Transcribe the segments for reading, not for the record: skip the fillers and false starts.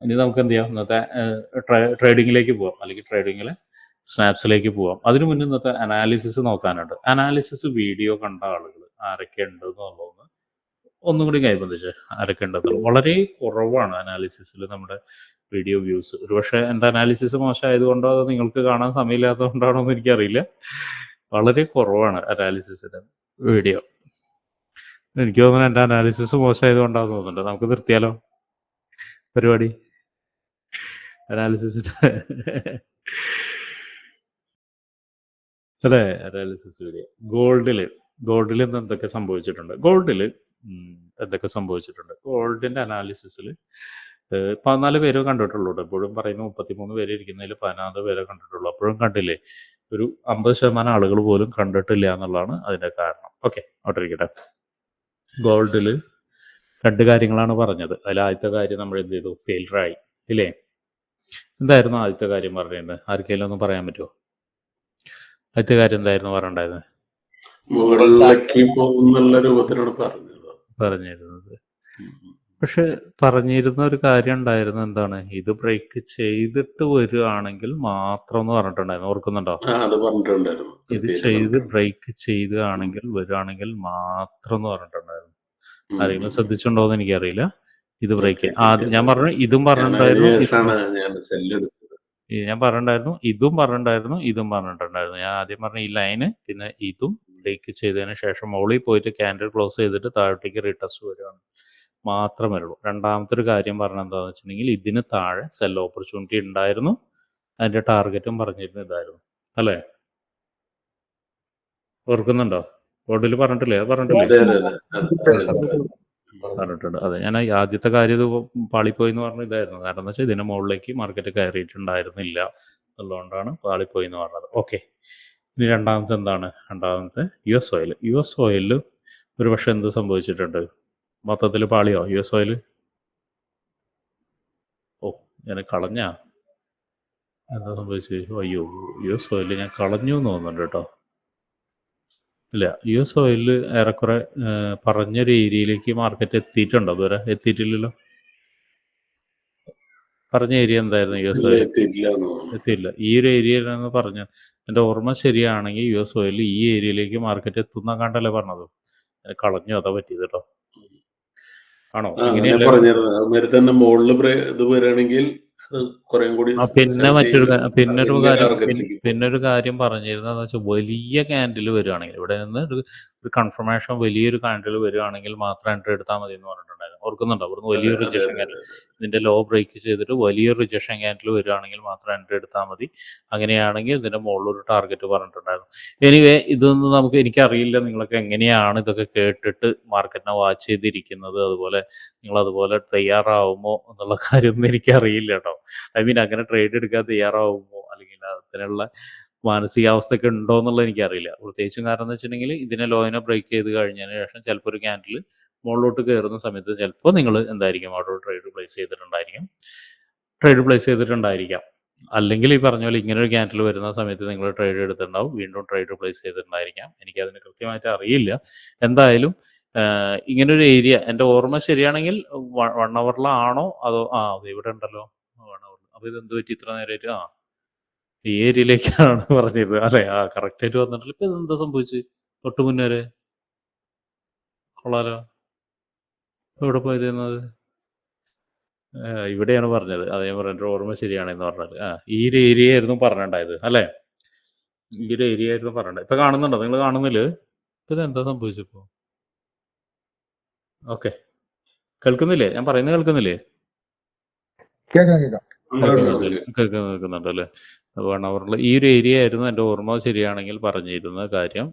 ഇനി നമുക്ക് എന്ത് ചെയ്യാം, ഇന്നത്തെ ട്രേഡിങ്ങിലേക്ക് പോവാം, അല്ലെങ്കിൽ ട്രേഡിങ്ങിൽ സ്നാപ്സിലേക്ക് പോവാം. അതിനു മുന്നേ ഇന്നത്തെ അനാലിസിസ് നോക്കാനുണ്ട്. അനാലിസിസ് വീഡിയോ കണ്ട ആളുകൾ ആരൊക്കെ ഉണ്ട് എന്നുള്ളതൊന്ന് ഒന്നും കൂടി കൈബന്ധിച്ച് ആരൊക്കെ ഉണ്ടെന്നുള്ളത് വളരെ കുറവാണ്. അനാലിസിസിൽ നമ്മുടെ വീഡിയോ വ്യൂസ് ഒരുപക്ഷെ എൻ്റെ അനാലിസിസ് മോശമായതുകൊണ്ടോ അതോ നിങ്ങൾക്ക് കാണാൻ സമയമില്ലാത്തതുകൊണ്ടാണോ എന്ന് എനിക്കറിയില്ല, വളരെ കുറവാണ് അനാലിസിസിൻ്റെ വീഡിയോ. എനിക്ക് തോന്നുന്നു എൻ്റെ അനാലിസിസ് മോശമായതുകൊണ്ടാണെന്ന് തോന്നുന്നുണ്ട്. നമുക്ക് നിർത്തിയാലോ പരിപാടി, അനാലിസിസിൻ്റെ അതെ, അനാലിസിസ് വീഡിയോ. ഗോൾഡിൽ ഇന്ന് എന്തൊക്കെ സംഭവിച്ചിട്ടുണ്ട്, എന്തൊക്കെ സംഭവിച്ചിട്ടുണ്ട്. ഗോൾഡിൻ്റെ അനാലിസിസിൽ 14 പേര് കണ്ടിട്ടുള്ളൂ. എപ്പോഴും പറയുന്നു 33 പേര് ഇരിക്കുന്നതിൽ 14 പേരെ കണ്ടിട്ടുള്ളൂ. അപ്പോഴും കണ്ടില്ലേ, ഒരു 50% ആളുകൾ പോലും കണ്ടിട്ടില്ല എന്നുള്ളതാണ് അതിൻ്റെ കാരണം. ഓക്കെ, അവിടെ ഇരിക്കട്ടെ. ഗോൾഡിൽ 2 കാര്യങ്ങളാണ് പറഞ്ഞത്. അതിൽ ആദ്യത്തെ കാര്യം നമ്മൾ എന്ത് ചെയ്തു, ഫെയിലറായി ഇല്ലേ. എന്തായിരുന്നു ആദ്യത്തെ കാര്യം പറഞ്ഞിരുന്നത്? ആർക്കെങ്കിലും ഒന്ന് പറയാൻ പറ്റുമോ? ആദ്യത്തെ കാര്യം എന്തായിരുന്നു പറയണ്ടായത്? മുകളിലേക്ക് പോകുന്നുള്ള രൂപത്തിലാണ് പറഞ്ഞിരുന്നത്. പക്ഷെ പറഞ്ഞിരുന്ന ഒരു കാര്യം ഉണ്ടായിരുന്നു, എന്താണ്, ഇത് ബ്രേക്ക് ചെയ്തിട്ട് വരികയാണെങ്കിൽ മാത്രം എന്ന് പറഞ്ഞിട്ടുണ്ടായിരുന്നു. ഓർക്കുന്നുണ്ടോ? അത് പറഞ്ഞിട്ടുണ്ടായിരുന്നു. ഇത് ചെയ്ത് ബ്രേക്ക് ചെയ്യുകയാണെങ്കിൽ വരികയാണെങ്കിൽ മാത്രം എന്ന് പറഞ്ഞിട്ടുണ്ടായിരുന്നു. ആരെങ്കിലും ശ്രദ്ധിച്ചിട്ടുണ്ടോ എന്ന് എനിക്കറിയില്ല. ഇത് ബ്രേക്ക് ഞാൻ പറഞ്ഞു, ഇതും പറഞ്ഞിട്ടുണ്ടായിരുന്നു, ഞാൻ പറഞ്ഞിട്ടുണ്ടായിരുന്നു, ഇതും പറഞ്ഞിട്ടുണ്ടായിരുന്നു. ഞാൻ ആദ്യം പറഞ്ഞ ഈ ലൈന്, പിന്നെ ഇതും ബ്രേക്ക് ചെയ്തതിന് ശേഷം മുകളിൽ പോയിട്ട് ക്യാൻഡിൽ ക്ലോസ് ചെയ്തിട്ട് താഴോട്ടേക്ക് റീടെസ്റ്റ് വരികയാണ് മാത്രമേ ഉള്ളൂ. രണ്ടാമത്തെ ഒരു കാര്യം പറഞ്ഞത് എന്താണെന്ന് വെച്ചിട്ടുണ്ടെങ്കിൽ, ഇതിന് താഴെ സെൽ ഓപ്പർച്യൂണിറ്റി ഉണ്ടായിരുന്നു, അതിൻ്റെ ടാർഗറ്റും പറഞ്ഞിരുന്നു ഇതായിരുന്നു, അല്ലേ? ഓർക്കുന്നുണ്ടോ? ബോർഡിൽ പറഞ്ഞിട്ടില്ലേ? അത് പറഞ്ഞിട്ടുണ്ട്. അതെ, ഞാൻ ആദ്യത്തെ കാര്യം ഇത് പാളിപ്പോയി എന്ന് പറഞ്ഞത് ഇതായിരുന്നു. കാരണം എന്താ വെച്ചാൽ ഇതിന് മുകളിലേക്ക് മാർക്കറ്റ് കയറിയിട്ടുണ്ടായിരുന്നില്ല എന്നുള്ളതുകൊണ്ടാണ് പാളിപ്പോയി എന്ന് പറഞ്ഞത്. ഓക്കെ, ഇനി രണ്ടാമത്തെ എന്താണ്? രണ്ടാമത്തെ US ഓയിൽ. US ഓയിലിൽ ഒരു പക്ഷേ എന്ത് സംഭവിച്ചിട്ടുണ്ട്? മൊത്തത്തിൽ പാളിയോ US ഓയിൽ? ഓ, ഞാൻ കളഞ്ഞാ എന്താ സംഭവിച്ചു? അയ്യോ, US ഓയിൽ ഞാൻ കളഞ്ഞു എന്ന് തോന്നുന്നുണ്ട് കേട്ടോ. ഇല്ല, US ഓയിലിൽ ഏറെക്കുറെ പറഞ്ഞൊരു ഏരിയയിലേക്ക് മാർക്കറ്റ് എത്തിയിട്ടുണ്ടോ? അതുവരെ എത്തിയിട്ടില്ലല്ലോ. പറഞ്ഞ ഏരിയ എന്തായിരുന്നു US ഓയിൽ? എത്തിയില്ല. ഈ ഒരു ഏരിയയിലാണെന്ന് പറഞ്ഞു. എൻ്റെ ഓർമ്മ ശരിയാണെങ്കിൽ US ഓയിൽ ഈ ഏരിയയിലേക്ക് മാർക്കറ്റ് എത്തുന്ന കണ്ടല്ലേ പറഞ്ഞത്. കളഞ്ഞു, അതാ പറ്റിയത് കേട്ടോ. ആണോ? പിന്നെ ഒരു കാര്യം പറഞ്ഞിരുന്നതെന്ന് വെച്ചാൽ, വലിയ ക്യാൻഡിൽ വരികയാണെങ്കിൽ, ഇവിടെ നിന്ന് ഒരു കൺഫർമേഷൻ വലിയൊരു ക്യാൻഡിൽ വരികയാണെങ്കിൽ മാത്രം എൻട്രി എടുത്താൽ മതി എന്ന് പറഞ്ഞിട്ടുണ്ടായിരുന്നു. ഓർക്കുന്നുണ്ടോ? ഇവിടുന്ന് വലിയൊരു റിജക്ഷൻ ക്യാൻഡിൽ, ഇതിൻ്റെ ലോ ബ്രേക്ക് ചെയ്തിട്ട് വലിയൊരു റിജക്ഷൻ ക്യാൻഡിൽ വരികയാണെങ്കിൽ മാത്രം എൻട്രി എടുത്താൽ മതി. അങ്ങനെയാണെങ്കിൽ ഇതിൻ്റെ മുകളിലൊരു ടാർഗറ്റ് പറഞ്ഞിട്ടുണ്ടായിരുന്നു. എനിവേ, ഇതൊന്നും എനിക്കറിയില്ല നിങ്ങളൊക്കെ എങ്ങനെയാണ് ഇതൊക്കെ കേട്ടിട്ട് മാർക്കറ്റിനെ വാച്ച് ചെയ്തിരിക്കുന്നത്, അതുപോലെ നിങ്ങളതുപോലെ തയ്യാറാവുമോ എന്നുള്ള കാര്യമൊന്നും എനിക്കറിയില്ല കേട്ടോ. അങ്ങനെ ട്രേഡ് എടുക്കാൻ തയ്യാറാവുമോ, അല്ലെങ്കിൽ അതിനുള്ള മാനസികാവസ്ഥയൊക്കെ ഉണ്ടോ എന്നുള്ളത് എനിക്കറിയില്ല. പ്രത്യേകിച്ചും കാരണം എന്ന് വെച്ചിട്ടുണ്ടെങ്കിൽ, ഇതിനെ ലോയിനെ ബ്രേക്ക് ചെയ്ത് കഴിഞ്ഞതിന് ശേഷം ചിലപ്പോൾ ഒരു ക്യാൻഡിൽ മുകളിലോട്ട് കയറുന്ന സമയത്ത് ചിലപ്പോൾ നിങ്ങൾ എന്തായിരിക്കും, അവിടെ ട്രേഡ് പ്ലേസ് ചെയ്തിട്ടുണ്ടായിരിക്കാം. അല്ലെങ്കിൽ ഈ പറഞ്ഞ പോലെ ഇങ്ങനെ ഒരു ക്യാൻഡിൽ വരുന്ന സമയത്ത് നിങ്ങൾ ട്രേഡ് എടുത്തിട്ടുണ്ടാവും, വീണ്ടും ട്രേഡ് പ്ലേസ് ചെയ്തിട്ടുണ്ടായിരിക്കാം. എനിക്കതിന് കൃത്യമായിട്ട് അറിയില്ല. എന്തായാലും ഇങ്ങനൊരു ഏരിയ, എൻ്റെ ഓർമ്മ ശരിയാണെങ്കിൽ 1 അവറിലാണോ അതോ അത് ഇവിടെ ഉണ്ടല്ലോ 1 അവർ. അപ്പോൾ ഇതെന്ത് പറ്റി ഇത്ര നേരമായിട്ട്? ഈ ഏരിയയിലേക്കാണ് പറഞ്ഞത് അല്ലേ? കറക്റ്റായിട്ട് വന്നിട്ടില്ല. ഇപ്പം ഇതെന്താ സംഭവിച്ചു? തൊട്ട് മുന്നേ വരെ കൊള്ളാലോ. എവിടെ പോയിരുന്നത്? ഇവിടെയാണ് പറഞ്ഞത്. അതേ പറഞ്ഞിട്ട് ഓർമ്മ ശരിയാണെന്ന് പറഞ്ഞത്. ഈ ഒരു ഏരിയ ആയിരുന്നു പറഞ്ഞിട്ടുണ്ടായത് അല്ലേ? ഈ ഒരു ഏരിയ ആയിരുന്നു പറഞ്ഞിട്ടുണ്ടായത്. ഇപ്പം കാണുന്നുണ്ടോ? നിങ്ങൾ കാണുന്നില്ല? ഇപ്പം ഇതെന്താ സംഭവിച്ചപ്പോൾ? ഓക്കെ, കേൾക്കുന്നില്ലേ? ഞാൻ പറയുന്നത് കേൾക്കുന്നില്ലേ? കേൾക്കുന്നുണ്ട് അല്ലേ? 1 അവറിൽ ഈ ഒരു ഏരിയ ആയിരുന്നു എൻ്റെ ഓർമ്മ ശരിയാണെങ്കിൽ പറഞ്ഞിരുന്ന കാര്യം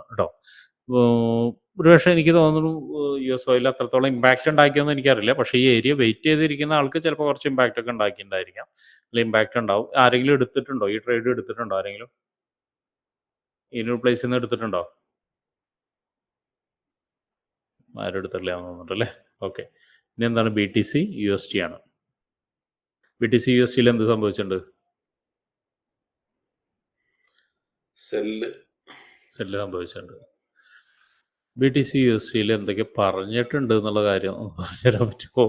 കേട്ടോ. ഒരുപക്ഷെ എനിക്ക് തോന്നുന്നു US ഓയിൽ അത്രത്തോളം ഇമ്പാക്റ്റ് ഉണ്ടാക്കിയെന്ന് എനിക്കറിയില്ല. പക്ഷേ ഈ ഏരിയ വെയിറ്റ് ചെയ്തിരിക്കുന്ന ആൾക്ക് ചിലപ്പോൾ കുറച്ച് ഇമ്പാക്റ്റ് ഒക്കെ ഉണ്ടാക്കിയിട്ടുണ്ടായിരിക്കാം, അല്ലെങ്കിൽ ഇമ്പാക്റ്റ് ഉണ്ടാവും. ആരെങ്കിലും എടുത്തിട്ടുണ്ടോ? ഈ ട്രേഡ് എടുത്തിട്ടുണ്ടോ ആരെങ്കിലും? ഈ പ്ലേസിൽ നിന്ന് എടുത്തിട്ടുണ്ടോ? ആരും എടുത്തിട്ടില്ല എന്ന് തോന്നുന്നുണ്ടല്ലേ. ഓക്കെ, ഇനി എന്താണ്? BTC USD ആണ്. BTC USDയിൽ എന്ത് സംഭവിച്ചിട്ടുണ്ട്? സെല്ല് സംഭവിച്ചിട്ടുണ്ട്. BTC USDയിൽ എന്തൊക്കെ പറഞ്ഞിട്ടുണ്ട് എന്നുള്ള കാര്യം പറഞ്ഞുതരാൻ പറ്റുമോ?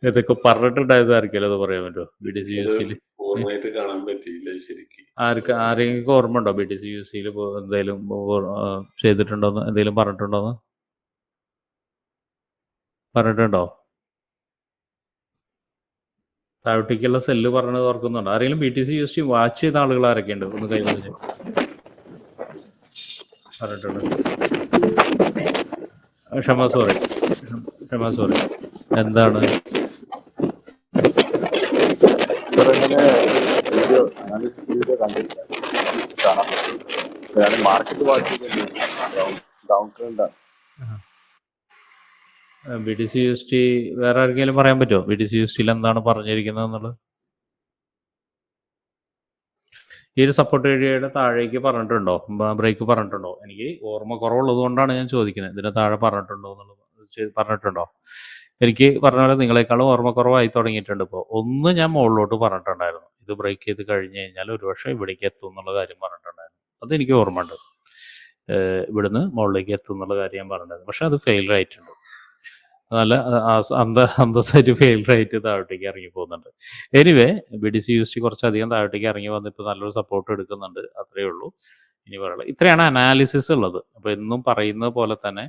ഇതൊക്കെ പറഞ്ഞിട്ടുണ്ടായതായിരിക്കുമല്ലോ, അത് പറയാൻ പറ്റുമോ? BTC-UC ല് പൂർണ്ണമായിട്ട് കാണാൻ പറ്റിയില്ല ശരിക്കും. ആരെങ്കിലും ഓർമ്മ ഉണ്ടോ BTC-UC ല് എന്തെങ്കിലും ചെയ്തിട്ടുണ്ടോന്ന്, എന്തെങ്കിലും പറഞ്ഞിട്ടുണ്ടോന്ന്? പറഞ്ഞിട്ടുണ്ടോ? താഴോട്ടേക്കുള്ള സെല്ല് പറഞ്ഞത് ഓർക്കുന്നുണ്ടോ? ആരെങ്കിലും BTC-UC വാച്ച് ചെയ്ത ആളുകൾ ആരൊക്കെയുണ്ട്? ഒന്ന് കൈ പറഞ്ഞു പറഞ്ഞിട്ടുണ്ട്. ക്ഷമ സോറി, എന്താണ്? വീഡിയോ അനാലിസിസ് വീഡിയോ കണ്ടില്ല, കാണാൻ പറ്റും. Market watch down ട്രെൻഡാണ്. BTC-UC വേറെ ആർക്കെങ്കിലും പറയാൻ പറ്റുമോ BTC-UC എന്താണ് പറഞ്ഞിരിക്കുന്നത് എന്നുള്ളത്? ഈ ഒരു സപ്പോർട്ട് ഏരിയയുടെ താഴേക്ക് പറഞ്ഞിട്ടുണ്ടോ, ബ്രേക്ക് പറഞ്ഞിട്ടുണ്ടോ? എനിക്ക് ഓർമ്മ കുറവുള്ളത് കൊണ്ടാണ് ഞാൻ ചോദിക്കുന്നത്. ഇതിന് താഴെ പറഞ്ഞിട്ടുണ്ടോ എന്നുള്ളത് പറഞ്ഞിട്ടുണ്ടോ? എനിക്ക് പറഞ്ഞ പോലെ നിങ്ങളെക്കാളും ഓർമ്മ കുറവായി തുടങ്ങിയിട്ടുണ്ട്. ഇപ്പോൾ ഒന്ന് ഞാൻ മുകളിലോട്ട് പറഞ്ഞിട്ടുണ്ടായിരുന്നു, ഇത് ബ്രേക്ക് ചെയ്ത് കഴിഞ്ഞ് കഴിഞ്ഞാൽ ഒരുപക്ഷെ ഇവിടേക്ക് എത്തും എന്നുള്ള കാര്യം പറഞ്ഞിട്ടുണ്ടായിരുന്നു. അതെനിക്ക് ഓർമ്മയുണ്ട്. ഇവിടുന്ന് മുകളിലേക്ക് എത്തും എന്നുള്ള കാര്യം ഞാൻ പറഞ്ഞിട്ടുണ്ടായിരുന്നു. പക്ഷെ അത് ഫെയിലർ ആയിട്ടുണ്ട്. നല്ല അന്തസ്സായിട്ട് ഫെയിലർ ആയിട്ട് താഴോട്ടേക്ക് ഇറങ്ങി പോകുന്നുണ്ട്. എനിവേ BTC-UC കുറച്ചധികം താഴോട്ടേക്ക് ഇറങ്ങി വന്ന് ഇപ്പോൾ നല്ലൊരു സപ്പോർട്ട് എടുക്കുന്നുണ്ട്. അത്രയേ ഉള്ളൂ ഇനി പറയുള്ളത്. ഇത്രയാണ് അനാലിസിസ് ഉള്ളത്. അപ്പോൾ എന്നും പറയുന്നത് പോലെ തന്നെ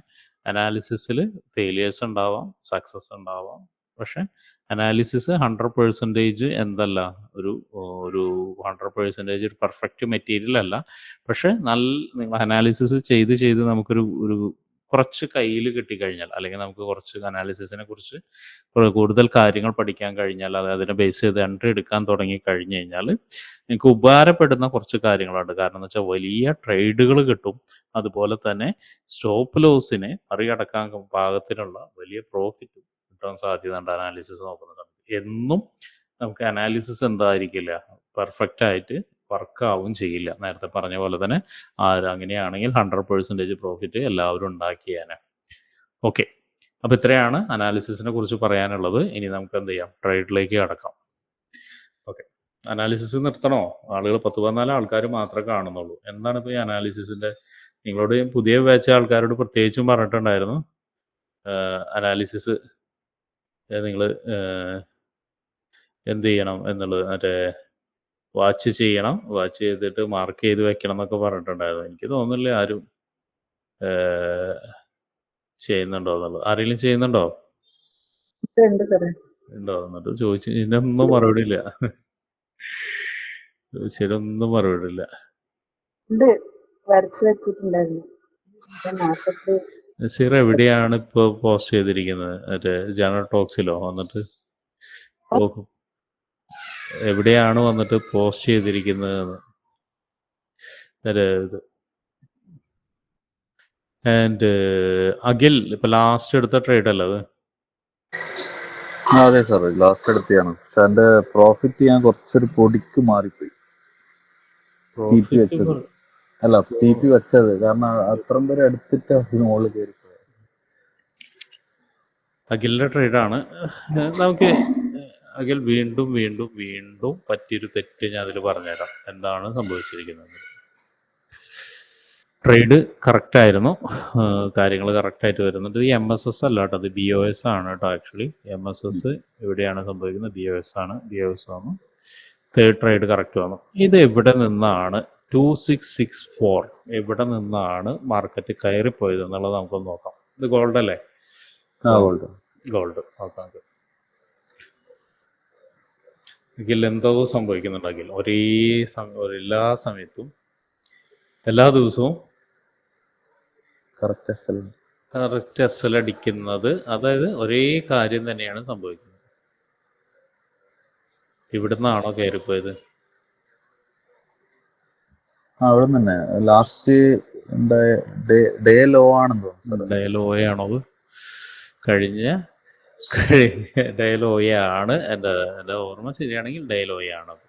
അനാലിസിസിൽ ഫെയിലിയേഴ്സ് ഉണ്ടാവാം, സക്സസ് ഉണ്ടാവാം. പക്ഷെ അനാലിസിസ് 100% എന്തല്ല, ഒരു 100% ഒരു പെർഫെക്റ്റ് മെറ്റീരിയൽ അല്ല. പക്ഷെ നിങ്ങൾ അനാലിസിസ് ചെയ്ത് നമുക്കൊരു കുറച്ച് കയ്യിൽ കിട്ടിക്കഴിഞ്ഞാൽ, അല്ലെങ്കിൽ നമുക്ക് കുറച്ച് അനാലിസിസിനെ കുറിച്ച് കൂടുതൽ കാര്യങ്ങൾ പഠിക്കാൻ കഴിഞ്ഞാൽ, അതിനെ ബേസ് ചെയ്ത് എൻട്രി എടുക്കാൻ തുടങ്ങി കഴിഞ്ഞ് കഴിഞ്ഞാൽ നിങ്ങൾക്ക് ഉപകാരപ്പെടുന്ന കുറച്ച് കാര്യങ്ങളുണ്ട്. കാരണം എന്ന് വെച്ചാൽ വലിയ ട്രേഡുകൾ കിട്ടും. അതുപോലെ തന്നെ സ്റ്റോപ്പ് ലോസിനെ മറികടക്കാൻ പാകത്തിനുള്ള വലിയ പ്രോഫിറ്റ് കിട്ടാൻ സാധ്യത ഉണ്ട് അനാലിസിസ് നോക്കുന്ന സമയത്ത്. എന്നും നമുക്ക് അനാലിസിസ് എന്തായിരിക്കില്ല, പെർഫെക്റ്റ് ആയിട്ട് വർക്കാവും ചെയ്യില്ല. നേരത്തെ പറഞ്ഞ പോലെ തന്നെ അങ്ങനെയാണെങ്കിൽ 100% പ്രോഫിറ്റ് എല്ലാവരും ഉണ്ടാക്കിയേനെ. ഓക്കെ, അപ്പോൾ ഇത്രയാണ് അനാലിസിസിനെ കുറിച്ച് പറയാനുള്ളത്. ഇനി നമുക്ക് എന്ത് ചെയ്യാം, ട്രേഡിലേക്ക് കടക്കാം. ഓക്കെ, അനാലിസിസ് നിർത്തണോ? ആളുകൾ 10-14 ആൾക്കാർ മാത്രമേ കാണുന്നുള്ളൂ. എന്താണ് ഇപ്പോൾ ഈ അനാലിസിസിൻ്റെ? നിങ്ങളോട് പുതിയ ബാച്ച് ആൾക്കാരോട് പ്രത്യേകിച്ചും പറഞ്ഞിട്ടുണ്ടായിരുന്നു, അനാലിസിസ് നിങ്ങൾ എന്ത് ചെയ്യണം എന്നുള്ളത്, മറ്റേ വാച്ച് ചെയ്യണം, വാച്ച് ചെയ്തിട്ട് മാർക്ക് ചെയ്ത് വെക്കണം എന്നൊക്കെ പറഞ്ഞിട്ടുണ്ടായിരുന്നു. എനിക്ക് തോന്നുന്നില്ല ആരും ചെയ്യുന്നുണ്ടോ എന്നുള്ളത്. ആരെങ്കിലും ചെയ്യുന്നുണ്ടോ? ഉണ്ടോ എന്നിട്ട് ചോദിച്ചു, ഇതിനൊന്നും മറുപടി ഇല്ല. ചോദിച്ചതിനൊന്നും മറുപടി ഇല്ല. നസീർ എവിടെയാണ് ഇപ്പോൾ പോസ്റ്റ് ചെയ്തിരിക്കുന്നത്? മറ്റേ ജനറൽ ടോക്സിലോ വന്നിട്ട് എവിടെയാണ് വന്നിട്ട് പോസ്റ്റ് ചെയ്തിരിക്കുന്നത്? ഇത് ആൻഡ് അഖിൽ ഇപ്പൊ ലാസ്റ്റ് എടുത്ത ട്രേഡ് അല്ല അത്? അതെ സാർ, ലാസ്റ്റ് എടുത്തതാണ്. പക്ഷെ അതിന്റെ പ്രോഫിറ്റ് ഞാൻ കുറച്ചൊരു പൊടിക്ക് മാറിപ്പോയി. TP വെച്ചത് അല്ല, TP വെച്ചത് കാരണം അത്രയും പേര് എടുത്തിട്ട് അതിന് മുകളിൽ കയറി. അഖിലിന്റെ ട്രേഡാണ്. നമുക്ക് അഖിൽ വീണ്ടും വീണ്ടും വീണ്ടും പറ്റിയൊരു തെറ്റ് ഞാൻ അതിൽ പറഞ്ഞുതരാം, എന്താണ് സംഭവിച്ചിരിക്കുന്നത്. ട്രേഡ് കറക്റ്റായിരുന്നു, കാര്യങ്ങൾ കറക്റ്റായിട്ട് വരുന്നുണ്ട്. ഈ MSS അല്ല കേട്ടോ, അത് BOS ആണ് കേട്ടോ. ആക്ച്വലി MSS എവിടെയാണ് സംഭവിക്കുന്നത്? BOS ആണ്. BOS വന്നു, തേർഡ് ട്രേഡ് കറക്റ്റ് വന്നു. ഇത് എവിടെ നിന്നാണ് 2664 എവിടെ നിന്നാണ് മാർക്കറ്റ് കയറിപ്പോയത് എന്നുള്ളത് നമുക്കൊന്ന് നോക്കാം. ഇത് ഗോൾഡ് അല്ലേ? ഗോൾഡ് നോക്കാം. എങ്കിൽ എന്തോ സംഭവിക്കുന്നുണ്ടെങ്കിൽ എല്ലാ സമയത്തും എല്ലാ ദിവസവും കറക്റ്റ് SL അടിക്കുന്നത്, അതായത് ഒരേ കാര്യം തന്നെയാണ് സംഭവിക്കുന്നത്. ഇവിടുന്നാണോ കയറിപ്പോയത്? അവിടെ തന്നെ ലാസ്റ്റ് ഡേ ലോ ആണെന്ന് തോന്നുന്നു. ഡേ ലോയാണോ? കഴിഞ്ഞ ഡേ ലോയാണ്. എൻ്റെ ഓർമ്മ ശരിയാണെങ്കിൽ ഡേ ലോയാണത്.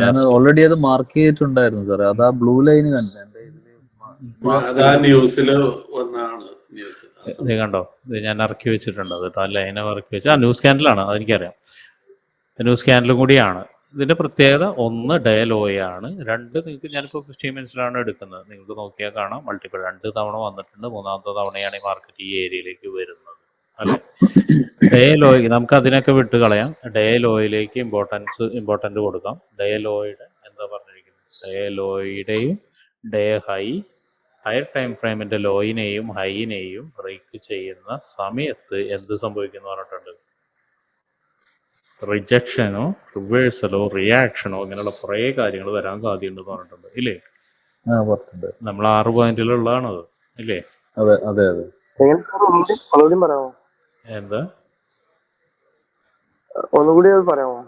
ഞാൻ ഓൾറെഡി അത് മാർക്ക് ചെയ്തിട്ടുണ്ടായിരുന്നു സാർ. അതാ ബ്ലൂ ലൈന് കണ്ടത് ഇത് കണ്ടോ? ഇത് ഞാൻ ഇറക്കി വെച്ചിട്ടുണ്ട് കേട്ടോ. ആ ലൈനെ ഇറക്കി വെച്ച് ന്യൂസ് ക്യാൻഡിലാണ്, അതെനിക്കറിയാം. ന്യൂസ് ക്യാൻഡിലും കൂടിയാണ്. ഇതിൻ്റെ പ്രത്യേകത ഒന്ന് ഡേ ലോയാണ്, രണ്ട് നിങ്ങൾക്ക് ഞാനിപ്പോൾ 15 മിനിറ്റ്സിലാണ് എടുക്കുന്നത്. നിങ്ങൾക്ക് നോക്കിയാൽ കാണാം മൾട്ടിപ്പിൾ 2 തവണ വന്നിട്ടുണ്ട്. 3ാമത്തെ തവണയാണ് ഈ മാർക്കറ്റ് ഈ ഏരിയയിലേക്ക് വരുന്നത്. അല്ലെ? ഡേ ലോ നമുക്ക് അതിനൊക്കെ വിട്ട് കളയാം. ഡേ ലോയിലേക്ക് ഇമ്പോർട്ടൻറ്റ് കൊടുക്കാം. ഡേ ലോയുടെ എന്താ പറഞ്ഞിരിക്കുന്നത്? ഡേ ലോയുടെയും ഡേ ഹയർ ടൈം ഫ്രെയിമിൻ്റെ ലോയിനെയും ഹൈനെയും ബ്രേക്ക് ചെയ്യുന്ന സമയത്ത് എന്ത് സംഭവിക്കുന്നു പറഞ്ഞിട്ടുണ്ട്? റിജക്ഷനോ റിവേഴ്സലോ റിയാക്ഷനോ ഇങ്ങനെയുള്ള കുറേ കാര്യങ്ങൾ വരാൻ സാധ്യതയുണ്ടെന്ന് പറഞ്ഞിട്ടുണ്ട് ഇല്ലേ? പറഞ്ഞിട്ടുണ്ട്. നമ്മൾ 6 പോയിന്റിലുള്ളതാണത് ഇല്ലേ? അതെ അതെ അതെ. ഒന്നുകൂടി പറയാമോ? എന്താ ഒന്നുകൂടി അത് പറയാമോ?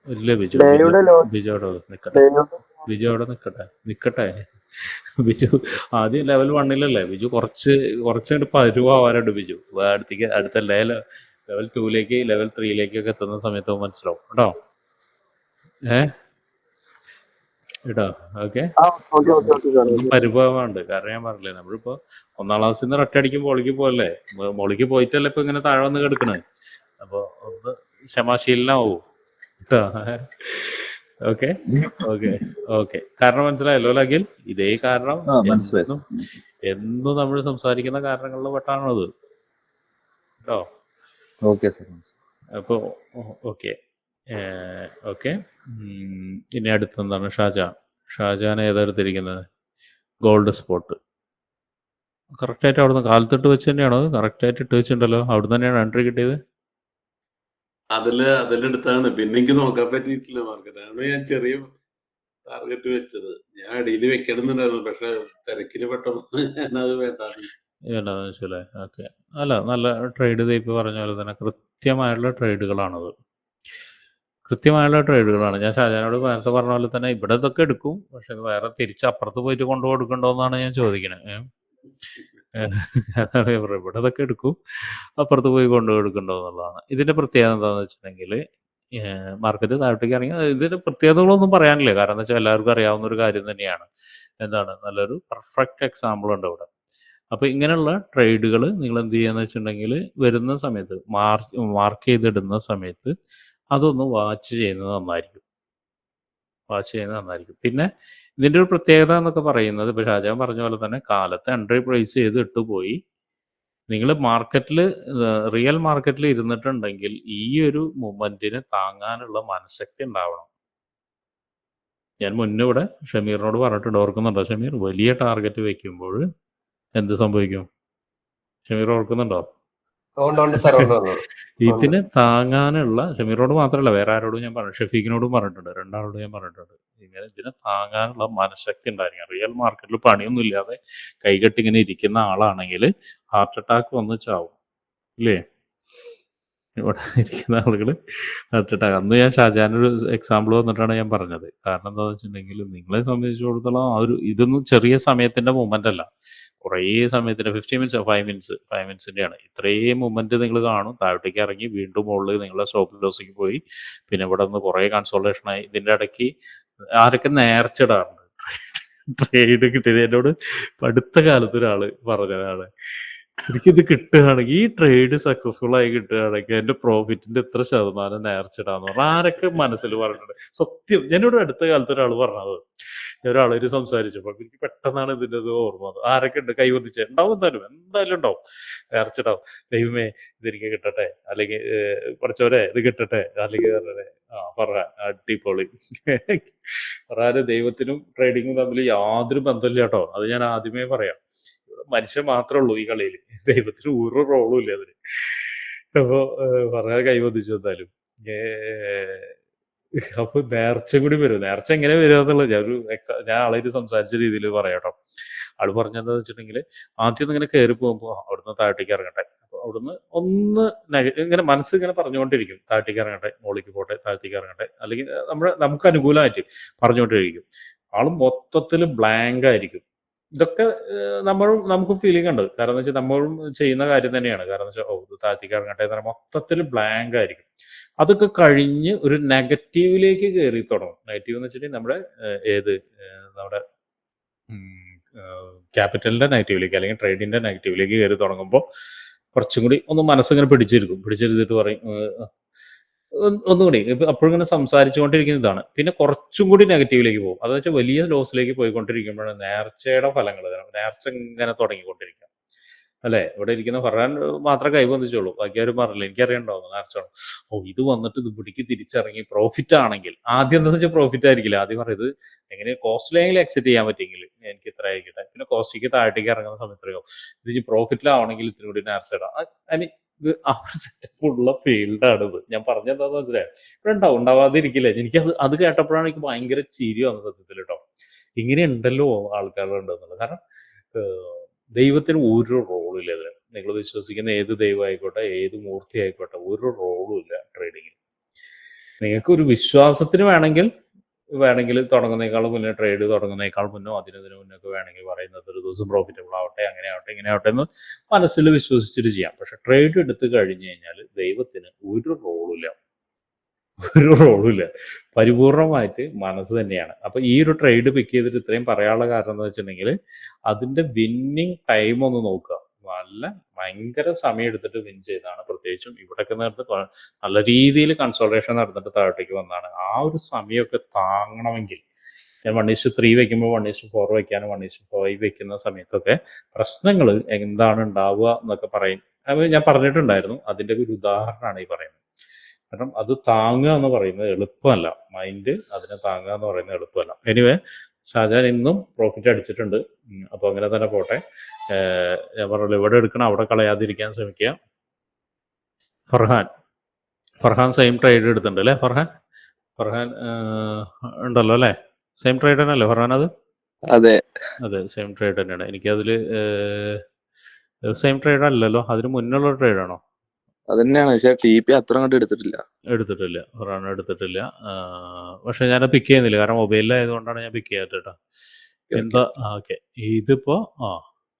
ഇല്ല ബിജു, ഡേയുടെ ബിജു അവിടെ നിൽക്കട്ടെ, ബിജു അവിടെ നിൽക്കട്ടെ. ബിജു ആദ്യം ലെവൽ 1-ലല്ലേ ബിജു? കുറച്ചുകൊണ്ട് പരുവാവാനുണ്ട് ബിജു. അടുത്ത ലെവൽ 2-ലേക്ക് ലെവൽ 3-ലേക്കൊക്കെ എത്തുന്ന സമയത്ത് മനസ്സിലാവും കേട്ടോ. കേട്ടോ? ഓക്കെ, പരിഭവമുണ്ട്. കാരണം ഞാൻ പറഞ്ഞില്ലേ, നമ്മളിപ്പോ 1-ാം ക്ലാസ്സിൽ നിന്ന് ഒറ്റയടിക്കും മോളിക്ക് പോകല്ലേ, മോളിക്ക് പോയിട്ടല്ലേ ഇപ്പൊ ഇങ്ങനെ താഴെ വന്ന് കിടക്കണേ. അപ്പൊ ഒന്ന് ക്ഷമാശീലനാവൂ കേട്ടോ. ഓക്കെ ഓക്കെ ഓക്കെ, കാരണം മനസ്സിലായല്ലോ അഖിൽ? ഇതേ കാരണം എന്നും നമ്മൾ സംസാരിക്കുന്ന കാരണങ്ങളിൽ പെട്ടാണത് കേട്ടോ. Okay sir. അപ്പോൾ ഓക്കെ ഓക്കെ. ഇനി അടുത്തെന്താണ്? ഷാജാൻ ഏതെടുത്തിരിക്കുന്നത്? Gold spot. കറക്റ്റായിട്ട് അവിടുന്ന് കാലത്തിട്ട് വെച്ച് തന്നെയാണോ? കറക്റ്റായിട്ട് ഇട്ട് വെച്ചിട്ടുണ്ടല്ലോ. അവിടുന്ന് തന്നെയാണ് എൻട്രി കിട്ടിയത്? അതിലെടുത്താണ്. പിന്നെ എനിക്ക് നോക്കാൻ പറ്റിയിട്ടില്ല മാർക്കറ്റ്. ആണ് ഞാൻ ചെറിയ ടാർഗറ്റ് വെച്ചത്. ഞാൻ അടിയിൽ വെക്കണമെന്നുണ്ടായിരുന്നു, പക്ഷെ തിരക്കില് പെട്ടെന്ന് ഞാനത് വേണ്ടാന്ന് വെച്ചല്ലേ? ഓക്കെ. അല്ല, നല്ല ട്രേഡ് ഇപ്പം പറഞ്ഞ പോലെ തന്നെ കൃത്യമായിട്ടുള്ള ട്രേഡുകളാണത്. ഞാൻ ഷാജാനോട് നേരത്തെ പറഞ്ഞ പോലെ തന്നെ ഇവിടെ ഇതൊക്കെ എടുക്കും, പക്ഷെ വേറെ തിരിച്ച് അപ്പുറത്ത് പോയിട്ട് കൊണ്ടുകൊടുക്കണ്ടോന്നാണ് ഞാൻ ചോദിക്കുന്നത്. ഇവിടെ ഇതൊക്കെ എടുക്കും, അപ്പുറത്ത് പോയി കൊണ്ടുകൊടുക്കണ്ടോ എന്നുള്ളതാണ്. ഇതിന്റെ പ്രത്യേകത എന്താണെന്ന് വെച്ചിട്ടുണ്ടെങ്കിൽ, മാർക്കറ്റ് താഴോട്ടേക്ക് ഇറങ്ങി ഇതിന്റെ പ്രത്യേകതകളൊന്നും പറയാനില്ല. കാരണം എന്താ വെച്ചാൽ എല്ലാവർക്കും അറിയാവുന്ന ഒരു കാര്യം തന്നെയാണ്. എന്താണ്? നല്ലൊരു പെർഫെക്റ്റ് എക്സാമ്പിൾ ഉണ്ട് ഇവിടെ. അപ്പോൾ ഇങ്ങനെയുള്ള ട്രേഡുകൾ നിങ്ങൾ എന്ത് ചെയ്യാന്ന് വെച്ചിട്ടുണ്ടെങ്കിൽ, വരുന്ന സമയത്ത് മാർക്ക് ചെയ്തിടുന്ന സമയത്ത് അതൊന്ന് വാച്ച് ചെയ്യുന്നത് നന്നായിരിക്കും. പിന്നെ ഇതിൻ്റെ ഒരു പ്രത്യേകത എന്നൊക്കെ പറയുന്നത്, ഇപ്പോൾ ഷാജാൻ പറഞ്ഞ പോലെ തന്നെ കാലത്ത് എൻട്രി പ്രൈസ് ചെയ്ത് ഇട്ട് പോയി നിങ്ങൾ റിയൽ മാർക്കറ്റിൽ ഇരുന്നിട്ടുണ്ടെങ്കിൽ ഈ ഒരു മൊമെന്റിനെ താങ്ങാനുള്ള മനഃശക്തി ഉണ്ടാവണം. ഞാൻ മുന്നേ ഇവിടെ ഷമീറിനോട് പറഞ്ഞിട്ടുണ്ട്, ഓർക്കുന്നുണ്ടോ ഷമീർ? വലിയ ടാർഗറ്റ് വെക്കുമ്പോൾ എന്ത് സംഭവിക്കും? ഷമീർ ഓർക്കുന്നുണ്ടോ? ഇതിനെ താങ്ങാനുള്ള, ഷമീറോട് മാത്രമല്ല വേറെ ആരോടും ഞാൻ പറഞ്ഞു, ഷഫീഖിനോടും പറഞ്ഞിട്ടുണ്ട്, 2 ആളോടും ഞാൻ പറഞ്ഞിട്ടുണ്ട്. ഇങ്ങനെ ഇതിനെ താങ്ങാനുള്ള മനഃശക്തി ഉണ്ടായിരിക്കണം. റിയൽ മാർക്കറ്റിൽ പണിയൊന്നും ഇല്ലാതെ കൈകെട്ടി ഇങ്ങനെ ഇരിക്കുന്ന ആളാണെങ്കിൽ ഹാർട്ട് അറ്റാക്ക് വന്ന് ചാവും ഇല്ലേ? ഇവിടെ ഇരിക്കുന്ന ആളുകൾ ഹാർട്ട് അറ്റാക്ക്. അന്ന് ഞാൻ ഷാജാനൊരു എക്സാമ്പിൾ വന്നിട്ടാണ് ഞാൻ പറഞ്ഞത്. കാരണം എന്താണെന്ന് വെച്ചിട്ടുണ്ടെങ്കിൽ, നിങ്ങളെ സംബന്ധിച്ചിടത്തോളം ഇതൊന്നും ചെറിയ സമയത്തിൻ്റെ മൂവ്മെൻ്റ് അല്ല, കുറേ സമയത്തിൻ്റെ 15 മിനിറ്റ്സ് 5 മിനിറ്റ്സിൻ്റെയാണ്. ഇത്രയും മൂവ്മെൻറ്റ് നിങ്ങൾ കാണും. താഴോട്ടേക്ക് ഇറങ്ങി വീണ്ടും മുകളിൽ നിങ്ങളെ സ്റ്റോപ്പ് ലോസിലേക്ക് പോയി, പിന്നെ ഇവിടെ നിന്ന് കുറേ കൺസോൾട്ടേഷനായി. ഇതിൻ്റെ ഇടയ്ക്ക് ആരൊക്കെ നേർച്ചിടാറുണ്ട് ട്രേഡ് കിട്ടിയത്? എന്നോട് അടുത്ത കാലത്ത് ഒരാൾ പറഞ്ഞതാണ്, എനിക്കിത് കിട്ടുകയാണെങ്കിൽ, ഈ ട്രേഡ് സക്സസ്ഫുൾ ആയി കിട്ടുകയാണെങ്കിൽ എൻ്റെ പ്രോഫിറ്റിന്റെ എത്ര ശതമാനം നേർച്ചിടാന്ന് പറഞ്ഞു. ആരൊക്കെ മനസ്സിൽ പറഞ്ഞിട്ടുണ്ട്? സത്യം, ഞാനിവിടെ അടുത്ത കാലത്ത് ഒരാൾ പറഞ്ഞത്, ഒരാളൊരു സംസാരിച്ചപ്പോൾ എനിക്ക് പെട്ടെന്നാണ് ഇതിൻ്റെ ഓർമ്മ വന്നത്. ആരൊക്കെ ഉണ്ട്? കൈവന്നിച്ച് ഉണ്ടാവും, എന്തായാലും ഉണ്ടാവും. നേർച്ചിടാവും, ദൈവമേ ഇതെനിക്ക് കിട്ടട്ടെ, അല്ലെങ്കിൽ പഠിച്ചവരെ ഇത് കിട്ടട്ടെ, അല്ലെങ്കിൽ പറയാ അടിപൊളി. പറയാറ് ദൈവത്തിനും ട്രേഡിങ്ങും തമ്മിൽ യാതൊരു ബന്ധമില്ല കേട്ടോ. അത് ഞാൻ ആദ്യമേ പറയാം. മനുഷ്യൻ മാത്രമേ ഉള്ളൂ ഈ കളിയിൽ, ദൈവത്തിന് ഒരു റോളും ഇല്ല അതിന്. അപ്പോൾ പറയാൻ കൈവന്നിച്ചു എന്തായാലും. അപ്പൊ നേർച്ച കൂടി വരും. നേർച്ച എങ്ങനെ വരിക എന്നുള്ളത് ഞാൻ ആളായിട്ട് സംസാരിച്ച രീതിയിൽ പറയാട്ടോ. ആള് പറഞ്ഞെന്താന്ന് വെച്ചിട്ടുണ്ടെങ്കിൽ, ആദ്യം ഇങ്ങനെ കയറി പോകുമ്പോൾ അവിടുന്ന് താഴത്തേക്ക് ഇറങ്ങട്ടെ, അപ്പൊ അവിടുന്ന് ഒന്ന് ഇങ്ങനെ മനസ്സ് ഇങ്ങനെ പറഞ്ഞുകൊണ്ടിരിക്കും, താഴത്തേക്ക് ഇറങ്ങട്ടെ, മുകളിലേക്ക് പോട്ടെ, താഴത്തേക്ക് ഇറങ്ങട്ടെ, അല്ലെങ്കിൽ നമുക്ക് അനുകൂലമായിട്ട് പറഞ്ഞുകൊണ്ടിരിക്കും. ആള് മൊത്തത്തിൽ ബ്ലാങ്ക് ആയിരിക്കും. ഇതൊക്കെ നമുക്ക് ഫീലിംഗ് ഉണ്ട്. കാരണം എന്ന് വെച്ചാൽ നമ്മളും ചെയ്യുന്ന കാര്യം തന്നെയാണ്. കാരണം എന്ന് വെച്ചാൽ താഴത്തേക്ക് ഇറങ്ങട്ടെ എന്ന് പറഞ്ഞാൽ മൊത്തത്തിൽ ബ്ലാങ്ക് ആയിരിക്കും. അതൊക്കെ കഴിഞ്ഞ് ഒരു നെഗറ്റീവിലേക്ക് കയറി തുടങ്ങും. നെഗറ്റീവ് എന്ന് വെച്ചിട്ടുണ്ടെങ്കിൽ നമ്മുടെ ക്യാപിറ്റലിന്റെ നെഗറ്റീവിലേക്ക്, അല്ലെങ്കിൽ ട്രേഡിന്റെ നെഗറ്റീവിലേക്ക് കയറി തുടങ്ങുമ്പോൾ കുറച്ചും കൂടി ഒന്ന് മനസ്സിങ്ങനെ പിടിച്ചിരുത്തിട്ട് പറയും ഒന്നുകൂടി. അപ്പോഴിങ്ങനെ സംസാരിച്ചുകൊണ്ടിരിക്കുന്ന ഇതാണ്. പിന്നെ കുറച്ചും കൂടി നെഗറ്റീവിലേക്ക് പോകും. അതെന്ന് വെച്ചാൽ വലിയ ലോസിലേക്ക് പോയിക്കൊണ്ടിരിക്കുമ്പോഴാണ് നേർച്ചയുടെ ഫലങ്ങൾ, നേർച്ച ഇങ്ങനെ തുടങ്ങിക്കൊണ്ടിരിക്കുക. അല്ലേ? ഇവിടെ ഇരിക്കുന്ന ഫർഹാൻ മാത്രമേ കൈവന്നിച്ചുള്ളൂ. ബാക്കി ആരും പറഞ്ഞില്ല. എനിക്കറിയണ്ടാവുന്നു നേർച്ചോളം. ഇത് വന്നിട്ട് ഇത് പിടിക്ക് തിരിച്ചിറങ്ങി പ്രോഫിറ്റ് ആണെങ്കിൽ ആദ്യം എന്താണെന്ന് വെച്ചാൽ പ്രോഫിറ്റ് ആയിരിക്കില്ല. ആദ്യം പറയുന്നത് എങ്ങനെ കോസ്റ്റ് ലൈനിൽ എക്സിറ്റ് ചെയ്യാൻ പറ്റിയെങ്കിൽ എനിക്ക് ഇത്ര ആയിക്കട്ടെ. പിന്നെ കോസ്റ്റിക്ക് താഴേക്ക് ഇറങ്ങുന്ന സമയത്ത് ഇത് പ്രോഫിറ്റിലാവണമെങ്കിൽ ഇത്തിരി കൂടി നേർച്ച ഇടാം. ഐ മീൻ ആ ഒരു സെറ്റപ്പ് ഉള്ള ഫീൽഡാണിത്. ഞാൻ പറഞ്ഞെന്താന്ന് മനസ്സിലായോ? ഇവിടെ ഉണ്ടാവാതിരിക്കില്ല. അത് കേട്ടപ്പോഴാണ് എനിക്ക് ഭയങ്കര ചിരി വന്നത് സത്യത്തിൽ കേട്ടോ. ഇങ്ങനെ ഉണ്ടല്ലോ ആൾക്കാരുണ്ടെന്നുള്ളത്. കാരണം ദൈവത്തിന് ഒരു റോളില്ല ഇതിൽ. നിങ്ങൾ വിശ്വസിക്കുന്ന ഏത് ദൈവം ആയിക്കോട്ടെ, ഏത് മൂർത്തി ആയിക്കോട്ടെ, ഒരു റോളും ഇല്ല ട്രേഡിങ്ങിൽ. നിങ്ങൾക്കൊരു വിശ്വാസത്തിന് വേണമെങ്കിൽ തുടങ്ങുന്നേക്കാൾ മുന്നേ, ട്രേഡ് തുടങ്ങുന്നേക്കാൾ മുന്നോ അതിന് മുന്നൊക്കെ വേണമെങ്കിൽ പറയുന്നത് ഒരു ദിവസം പ്രോഫിറ്റബിൾ ആവട്ടെ, അങ്ങനെ ആവട്ടെ, ഇങ്ങനെ ആവട്ടെ എന്ന് മനസ്സിൽ വിശ്വസിച്ചിട്ട് ചെയ്യാം. പക്ഷെ ട്രേഡ് എടുത്ത് കഴിഞ്ഞ് കഴിഞ്ഞാൽ ദൈവത്തിന് ഒരു റോളുമില്ല. പരിപൂർണമായിട്ട് മനസ്സ് തന്നെയാണ്. അപ്പൊ ഈ ഒരു ട്രേഡ് പിക്ക് ചെയ്തിട്ട് ഇത്രയും പറയാനുള്ള കാരണം എന്ന് വെച്ചിട്ടുണ്ടെങ്കിൽ അതിന്റെ വിന്നിങ് ടൈം ഒന്ന് നോക്കുക. ഭയങ്കര സമയം എടുത്തിട്ട് വിൻ ചെയ്താണ്. പ്രത്യേകിച്ചും ഇവിടെയൊക്കെ നടന്നിട്ട് നല്ല രീതിയിൽ കൺസോൾട്ടേഷൻ നടന്നിട്ട് താഴോട്ടേക്ക് വന്നതാണ്. ആ ഒരു സമയമൊക്കെ താങ്ങണമെങ്കിൽ ഞാൻ 1:3 വെക്കുമ്പോൾ 1:4 വെക്കാനും 1:5 വെക്കുന്ന സമയത്തൊക്കെ പ്രശ്നങ്ങൾ എന്താണ് ഉണ്ടാവുക എന്നൊക്കെ പറയും. അത് ഞാൻ പറഞ്ഞിട്ടുണ്ടായിരുന്നു. അതിൻ്റെ ഒരു ഉദാഹരണമാണ് ഈ പറയുന്നത്. കാരണം അത് താങ്ങുക എന്ന് പറയുന്നത് എളുപ്പമല്ല. മൈൻഡ് അതിനെ താങ്ങുക എന്ന് പറയുന്നത് എളുപ്പമല്ല. എനിവേ, ഷാജാൻ ഇന്നും പ്രോഫിറ്റ് അടിച്ചിട്ടുണ്ട്. അപ്പോൾ അങ്ങനെ തന്നെ പോട്ടെ. ഞാൻ പറഞ്ഞല്ലോ, ഇവിടെ എടുക്കണം അവിടെ കളയാതിരിക്കാൻ ശ്രമിക്കുക. ഫർഹാൻ സെയിം ട്രേഡ് എടുത്തിട്ടുണ്ട് അല്ലേ? ഫർഹാൻ ഉണ്ടല്ലോ അല്ലേ? സെയിം ട്രേഡ് തന്നെയല്ലേ ഫർഹാൻ? അതെ, സെയിം ട്രേഡ് തന്നെയാണ്. എനിക്കതിൽ സെയിം ട്രേഡ് അല്ലല്ലോ, അതിന് മുന്നുള്ള ട്രേഡാണോ? അതന്നെയാണ്. പക്ഷെ TP അത്ര അങ്ങോട്ട് എടുത്തിട്ടില്ല. ഫർഹാൻ എടുത്തിട്ടില്ല. പക്ഷെ ഞാൻ പിക്ക് ചെയ്യുന്നില്ല, കാരണം മൊബൈലിലായതുകൊണ്ടാണ് ഞാൻ പിക്ക് ചെയ്യാത്തത് കേട്ടോ. എന്താ ഓക്കെ. ഇതിപ്പോ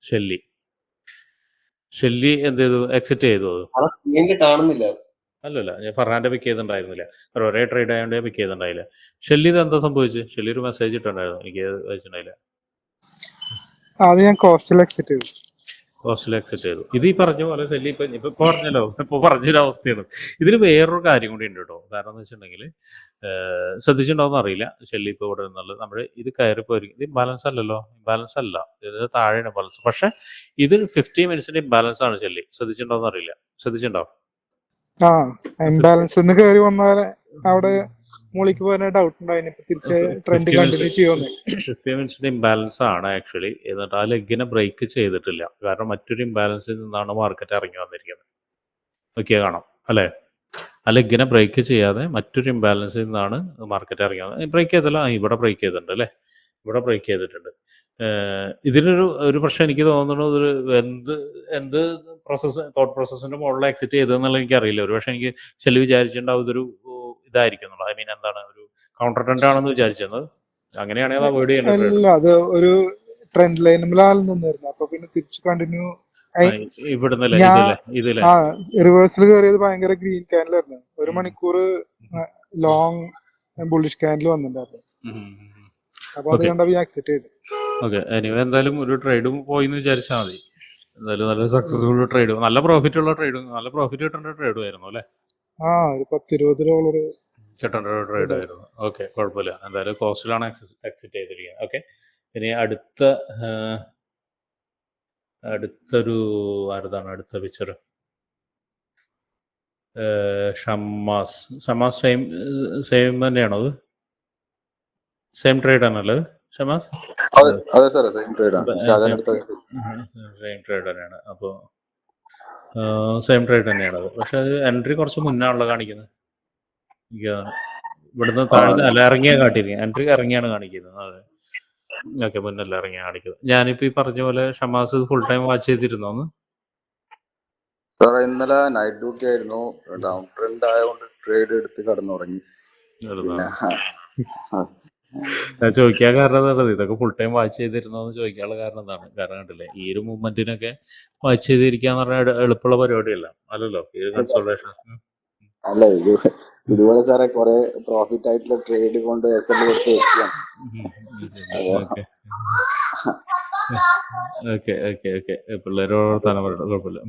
ഷെല്ലി എന്ത് ചെയ്തു? എക്സിറ്റ് ചെയ്തു. കാണുന്നില്ല. അല്ലല്ല, ഞാൻ ഫർഹാന്റെ പിക്ക് ചെയ്തിട്ടുണ്ടായിരുന്നില്ല. ഒരേ ട്രേഡ് ആയതുകൊണ്ട് ഞാൻ പിക്ക് ചെയ്തിട്ടുണ്ടായില്ല. ഷെല്ലി ഇത് എന്താ സംഭവിച്ചു? ഷെല്ലി ഒരു മെസ്സേജ് ഇട്ടുണ്ടായിരുന്നു, എനിക്ക് വായിച്ചിട്ടുണ്ടായില്ല. അത് ഞാൻ കോസ്റ്റിൽ എക്സിറ്റ് ചെയ്തു. ഇത് ഈ പറഞ്ഞ പോലെ ഷെല്ലി ഇപ്പൊ പറഞ്ഞല്ലോ, ഇപ്പൊ പറഞ്ഞൊരു അവസ്ഥയാണ്. ഇതിൽ വേറൊരു കാര്യം കൂടി ഉണ്ട് കേട്ടോ. കാരണം എന്ന് വെച്ചിട്ടുണ്ടെങ്കിൽ ശ്രദ്ധിച്ചിട്ടുണ്ടോന്ന് അറിയില്ല. ഷെല്ലി ഇപ്പോൾ ഇവിടെ നിന്നുള്ളത് നമ്മുടെ ഇത് കയറിപ്പോയിരിക്കും. ഇത് ഇംബാലൻസ് അല്ലല്ലോ, ഇംബാലൻസ് അല്ല, ഇത് താഴെയാണ് ബാലൻസ്. പക്ഷെ ഇത് 50 മിനിറ്റ്സിന്റെ ഇംബാലൻസ് ആണ് ഷെല്ലി. ശ്രദ്ധിച്ചിട്ടുണ്ടോന്ന് അറിയില്ല. ശ്രദ്ധിച്ചിട്ടുണ്ടോ? ഇംബാലൻസ് കയറി വന്നാൽ അവിടെ മുകളിലേക്ക് പോകാൻ ഡൗട്ട് ഉണ്ടായിരുന്നു. തിരിച്ച് ട്രെൻഡ് കണ്ടിന്യൂ ചെയ്യുമെന്ന്. 50 മിനിറ്റ്സിന്റെ ഇംബാലൻസ് ആണ് ആക്ച്വലി. എന്നിട്ട് ആ ലെഗിനെ ബ്രേക്ക് ചെയ്തിട്ടില്ല. കാരണം മറ്റൊരു ഇംബാലൻസിൽ നിന്നാണ് മാർക്കറ്റ് ഇറങ്ങി വന്നിരിക്കുന്നത്. നോക്കിയാൽ കാണാം അല്ലേ? ആ ലെഗിനെ ബ്രേക്ക് ചെയ്യാതെ മറ്റൊരു ഇംബാലൻസിൽ നിന്നാണ് മാർക്കറ്റ് ഇറങ്ങി വന്നത്. ബ്രേക്ക് ചെയ്തല്ലോ, ഇവിടെ ബ്രേക്ക് ചെയ്തിട്ടുണ്ട് അല്ലേ? ഇവിടെ ബ്രേക്ക് ചെയ്തിട്ടുണ്ട്. ഇതിനൊരു പ്രശ്നം എനിക്ക് തോന്നുന്നത് എന്ത് തോട്ട് പ്രോസസ്സിന്റെ മുകളിൽ എക്സിറ്റ് ചെയ്തതെന്നുള്ള എനിക്കറിയില്ല. ഒരു പക്ഷേ എനിക്ക് ഷെല്ലി വിചാരിച്ചിട്ടുണ്ടാവും ഇതൊരു ഇതായിരിക്കും എന്നുള്ളത്. ഐ മീൻ എന്താണ്, ഒരു കൗണ്ടർ ട്രെൻഡ് ആണെന്ന് വിചാരിച്ചത്. അങ്ങനെയാണെങ്കിൽ അത് അവോയ്ഡ് ചെയ്യേണ്ടത്. അല്ല, അത് ഒരു ട്രെൻഡ് ലൈനിൽ നിന്നിരുന്നു. അപ്പൊ പിന്നെ തിരിച്ച് കണ്ടിന്യൂ ഇവിടുന്നല്ലേ ഇതിലെ റിവേഴ്സിൽ കയറിയത് ഭയങ്കര ഗ്രീൻ ക്യാൻഡിലായിരുന്നു. 1 മണിക്കൂർ ലോങ് ബുള്ളിഷ് ക്യാൻഡിൽ വന്നിട്ടുണ്ടായിരുന്നു. അപ്പൊ അത് കണ്ടപ്പോൾ എക്സിറ്റ് ചെയ്തു. ഓക്കെ. എന്തായാലും ഒരു ട്രേഡും പോയിന്ന് വിചാരിച്ചാൽ മതി. എന്തായാലും നല്ല സക്സസ്ഫുൾ ട്രേഡ്, നല്ല പ്രോഫിറ്റ് ഉള്ള ട്രേഡും, നല്ല പ്രോഫിറ്റ് കിട്ടേണ്ട ട്രേഡും ആയിരുന്നു അല്ലേ? ഒരു $10-20 കിട്ടേണ്ട ട്രേഡ് ആയിരുന്നു. ഓക്കെ, കുഴപ്പമില്ല. എന്തായാലും കോസ്റ്റിലാണ് എക്സിറ്റ് ചെയ്തിരിക്കുന്നത്. ഓക്കെ. ഇനി അടുത്തൊരു അടുത്ത പിക്ചർ ഷമാസ് സെയിം തന്നെയാണോ? അത് സെയിം ട്രേഡ് ആണല്ലോ ഷമാസ്? അതെ സാർ, സെയിം ട്രേഡാണ്. സെയിം ട്രേഡ് തന്നെയാണ്. അപ്പോൾ സെയിം ട്രേഡ് തന്നെയാണത്. പക്ഷെ അത് എൻട്രി കുറച്ച് മുന്നാണല്ലോ കാണിക്കുന്നത്. ഇവിടുന്ന് താഴ്ന്ന് അല്ല ഇറങ്ങിയാ കാട്ടിയിരിക്കുന്നത്. എൻട്രി ഇറങ്ങിയാണ് കാണിക്കുന്നത്. അതെ, ഓക്കെ, മുന്നല്ല ഇറങ്ങിയാ കാണിക്കുന്നത്. ഞാനിപ്പോൾ ഈ പറഞ്ഞ പോലെ ഷമാസ് ഫുൾ ടൈം വാച്ച് ചെയ്തിരുന്നോന്ന്? സാർ ഇന്നലെ നൈറ്റ് ഡ്യൂട്ടി ആയിരുന്നു. ഡൗൺ ട്രെൻഡ് ആയതുകൊണ്ട് ട്രേഡ് എടുത്ത് കടന്നുറങ്ങി. ഞാൻ ചോദിക്കാൻ കാരണം എന്താണ്, ഇതൊക്കെ ഫുൾ ടൈം വാച്ച് ചെയ്തിരുന്നോന്ന് ചോദിക്കാനുള്ള കാരണം എന്താണ്? കാരണം കണ്ടില്ലേ, ഈ ഒരു മൂവ്മെന്റിനൊക്കെ വാച്ച് ചെയ്തിരിക്കാന്ന് പറഞ്ഞാൽ എളുപ്പമുള്ള പരിപാടിയല്ല അല്ലല്ലോ ഈ ഒരു കൺസോൾട്ടേഷൻ. അല്ല, ഇതുപോലെ സാറേ കുറെ പ്രോഫിറ്റ് ആയിട്ടുള്ള ട്രേഡ് കൊണ്ട് SL കൊടുത്ത് വെക്കുകയാണ്. ഓക്കെ പിള്ളേരോട് തന്നെ കുഴപ്പമില്ല.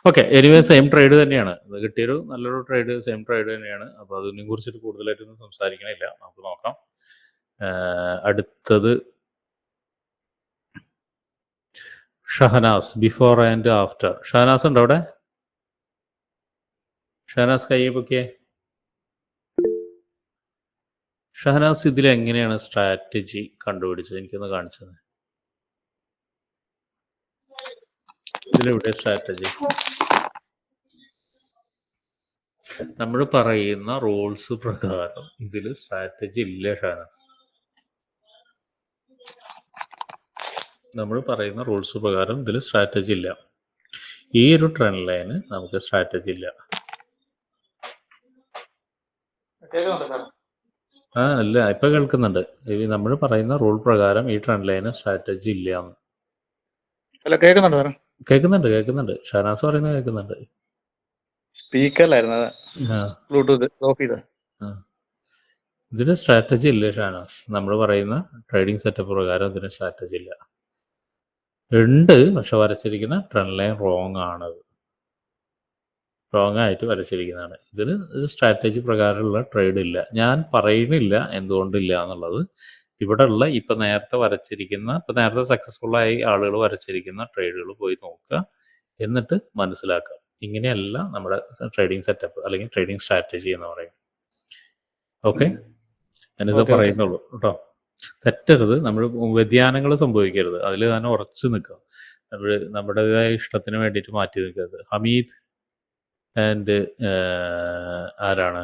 ഓക്കെ, എനിവേ സെയിം ട്രേഡ് തന്നെയാണ്. അത് കിട്ടിയൊരു നല്ലൊരു ട്രേഡ്, സെയിം ട്രേഡ് തന്നെയാണ്. അപ്പോൾ അതിനെ കുറിച്ചിട്ട് കൂടുതലായിട്ടൊന്നും സംസാരിക്കണില്ല, നമുക്ക് നോക്കാം. അടുത്തത് Shahnaz before and after. Shahnaz ഉണ്ടോ അവിടെ? ഷഹനാസ് കയ്യെ പൊക്കിയേ. ഷഹനാസ് ഇതിൽ എങ്ങനെയാണ് സ്ട്രാറ്റജി കണ്ടുപിടിച്ചത്? എനിക്കൊന്ന് കാണിച്ചത്. ഇതിലെവിടെ സ്ട്രാറ്റജി? നമ്മൾ പറയുന്ന റൂൾസ് പ്രകാരം ഇതിൽ സ്ട്രാറ്റജി ഇല്ല ഷഹനാസ്. നമ്മൾ പറയുന്ന റൂൾസ് പ്രകാരം ഇതിൽ സ്ട്രാറ്റജി ഇല്ല. ഈ ഒരു ട്രെൻഡ് ലൈന് നമുക്ക് സ്ട്രാറ്റജി ഇല്ല. അല്ല, ഇപ്പൊ കേൾക്കുന്നുണ്ട്. നമ്മൾ പറയുന്ന റൂൾ പ്രകാരം ഈ ട്രെൻഡ് ലൈന് സ്ട്രാറ്റജി ഇല്ല എന്ന്. അല്ല, കേൾക്കുന്നുണ്ടോ സാറേ? കേൾക്കുന്നുണ്ട്. ഷഹനാസ് പറയുന്നത് കേൾക്കുന്നുണ്ട്. സ്പീക്കറിലായിരുന്നു, അതാ ആ ബ്ലൂടൂത്ത് ഓഫ് ചെയ്ത. ഇതിന് സ്ട്രാറ്റജി ഇല്ല ഷഹനാസ്. നമ്മൾ പറയുന്ന ട്രേഡിംഗ് സെറ്റപ്പ് പ്രകാരം ഇതിന് സ്ട്രാറ്റജി ഇല്ല. ഉണ്ട്, പക്ഷെ വരച്ചിരിക്കുന്ന ട്രെൻഡ് ലൈൻ റോങ് ആണ്. റോങ് ആയിട്ട് വരച്ചിരിക്കുന്നതാണ്. ഇതിന് സ്ട്രാറ്റജി പ്രകാരമുള്ള ട്രേഡ് ഇല്ല. ഞാൻ പറയുന്നില്ല എന്തുകൊണ്ടില്ല എന്നുള്ളത്. ഇവിടെ ഉള്ള ഇപ്പം നേരത്തെ സക്സസ്ഫുള്ളായി ആളുകൾ വരച്ചിരിക്കുന്ന ട്രേഡുകൾ പോയി നോക്കുക, എന്നിട്ട് മനസ്സിലാക്കുക. ഇങ്ങനെയല്ല നമ്മുടെ ട്രേഡിംഗ് സെറ്റപ്പ് അല്ലെങ്കിൽ ട്രേഡിംഗ് സ്ട്രാറ്റജി എന്ന് പറയും. ഓക്കെ, ഞാനിത് പറയുന്നുള്ളൂ കേട്ടോ. തെറ്റരുത്, നമ്മൾ വ്യതിയാനങ്ങൾ സംഭവിക്കരുത്, അതിൽ തന്നെ ഉറച്ചു നിൽക്കുക. നമ്മൾ നമ്മുടേതായ ഇഷ്ടത്തിന് വേണ്ടിയിട്ട് മാറ്റി നിൽക്കരുത്. ഹമീദ് ആൻഡ് ആരാണ്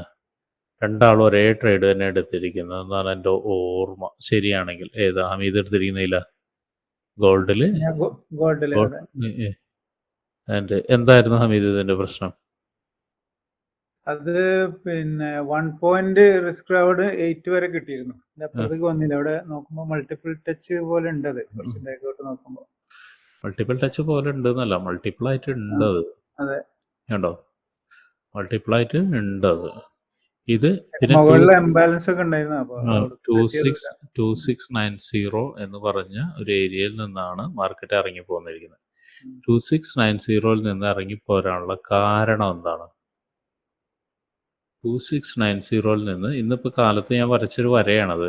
രണ്ടാളും ഒരേ ട്രേഡ് തന്നെ എടുത്തിരിക്കുന്നത് എന്നാണ് എൻ്റെ ഓർമ്മ. ശരിയാണെങ്കിൽ ഏതാ ഹമീദ് എടുത്തിരിക്കുന്നില്ല? ഗോൾഡില്. ആൻഡ് എന്തായിരുന്നു ഹമീദ് ഇതിന്റെ പ്രശ്നം? അത് പിന്നെ 1 പോയിന്റ് റിസ്ക് റിവാർഡ് 8 വരെ കിട്ടിയിരുന്നു. അപ്പുറത്തേക്ക് വന്നില്ല. അവിടെ നോക്കുമ്പോൾ മൾട്ടിപ്പിൾ ടച്ച് പോലെ ഉണ്ട്. അത് കുറച്ച് ബാക്കോട്ട് നോക്കുമ്പോൾ മൾട്ടിപ്പിൾ ടച്ച് പോലെ ഉണ്ട് എന്നല്ല, മൾട്ടിപ്പിൾ ആയിട്ട് ഉണ്ട്. അത് അതെ, കണ്ടോ, മൾട്ടിപ്പിൾ ആയിട്ട് ഉണ്ട്. അത് ഇത് മുകളിൽ എംബാലൻസ് ഒക്കെ ഉണ്ടായിരുന്നു. അപ്പൊ 2690 എന്ന് പറഞ്ഞ ഒരു ഏരിയയിൽ നിന്നാണ് മാർക്കറ്റ് ഇറങ്ങി പോന്നിരിക്കുന്നത്. 2690 നിന്ന് ഇറങ്ങി പോരാനുള്ള കാരണം എന്താണ്? 2690 നിന്ന് ഇന്നിപ്പോൾ കാലത്ത് ഞാൻ വരച്ചൊരു വരയാണത്.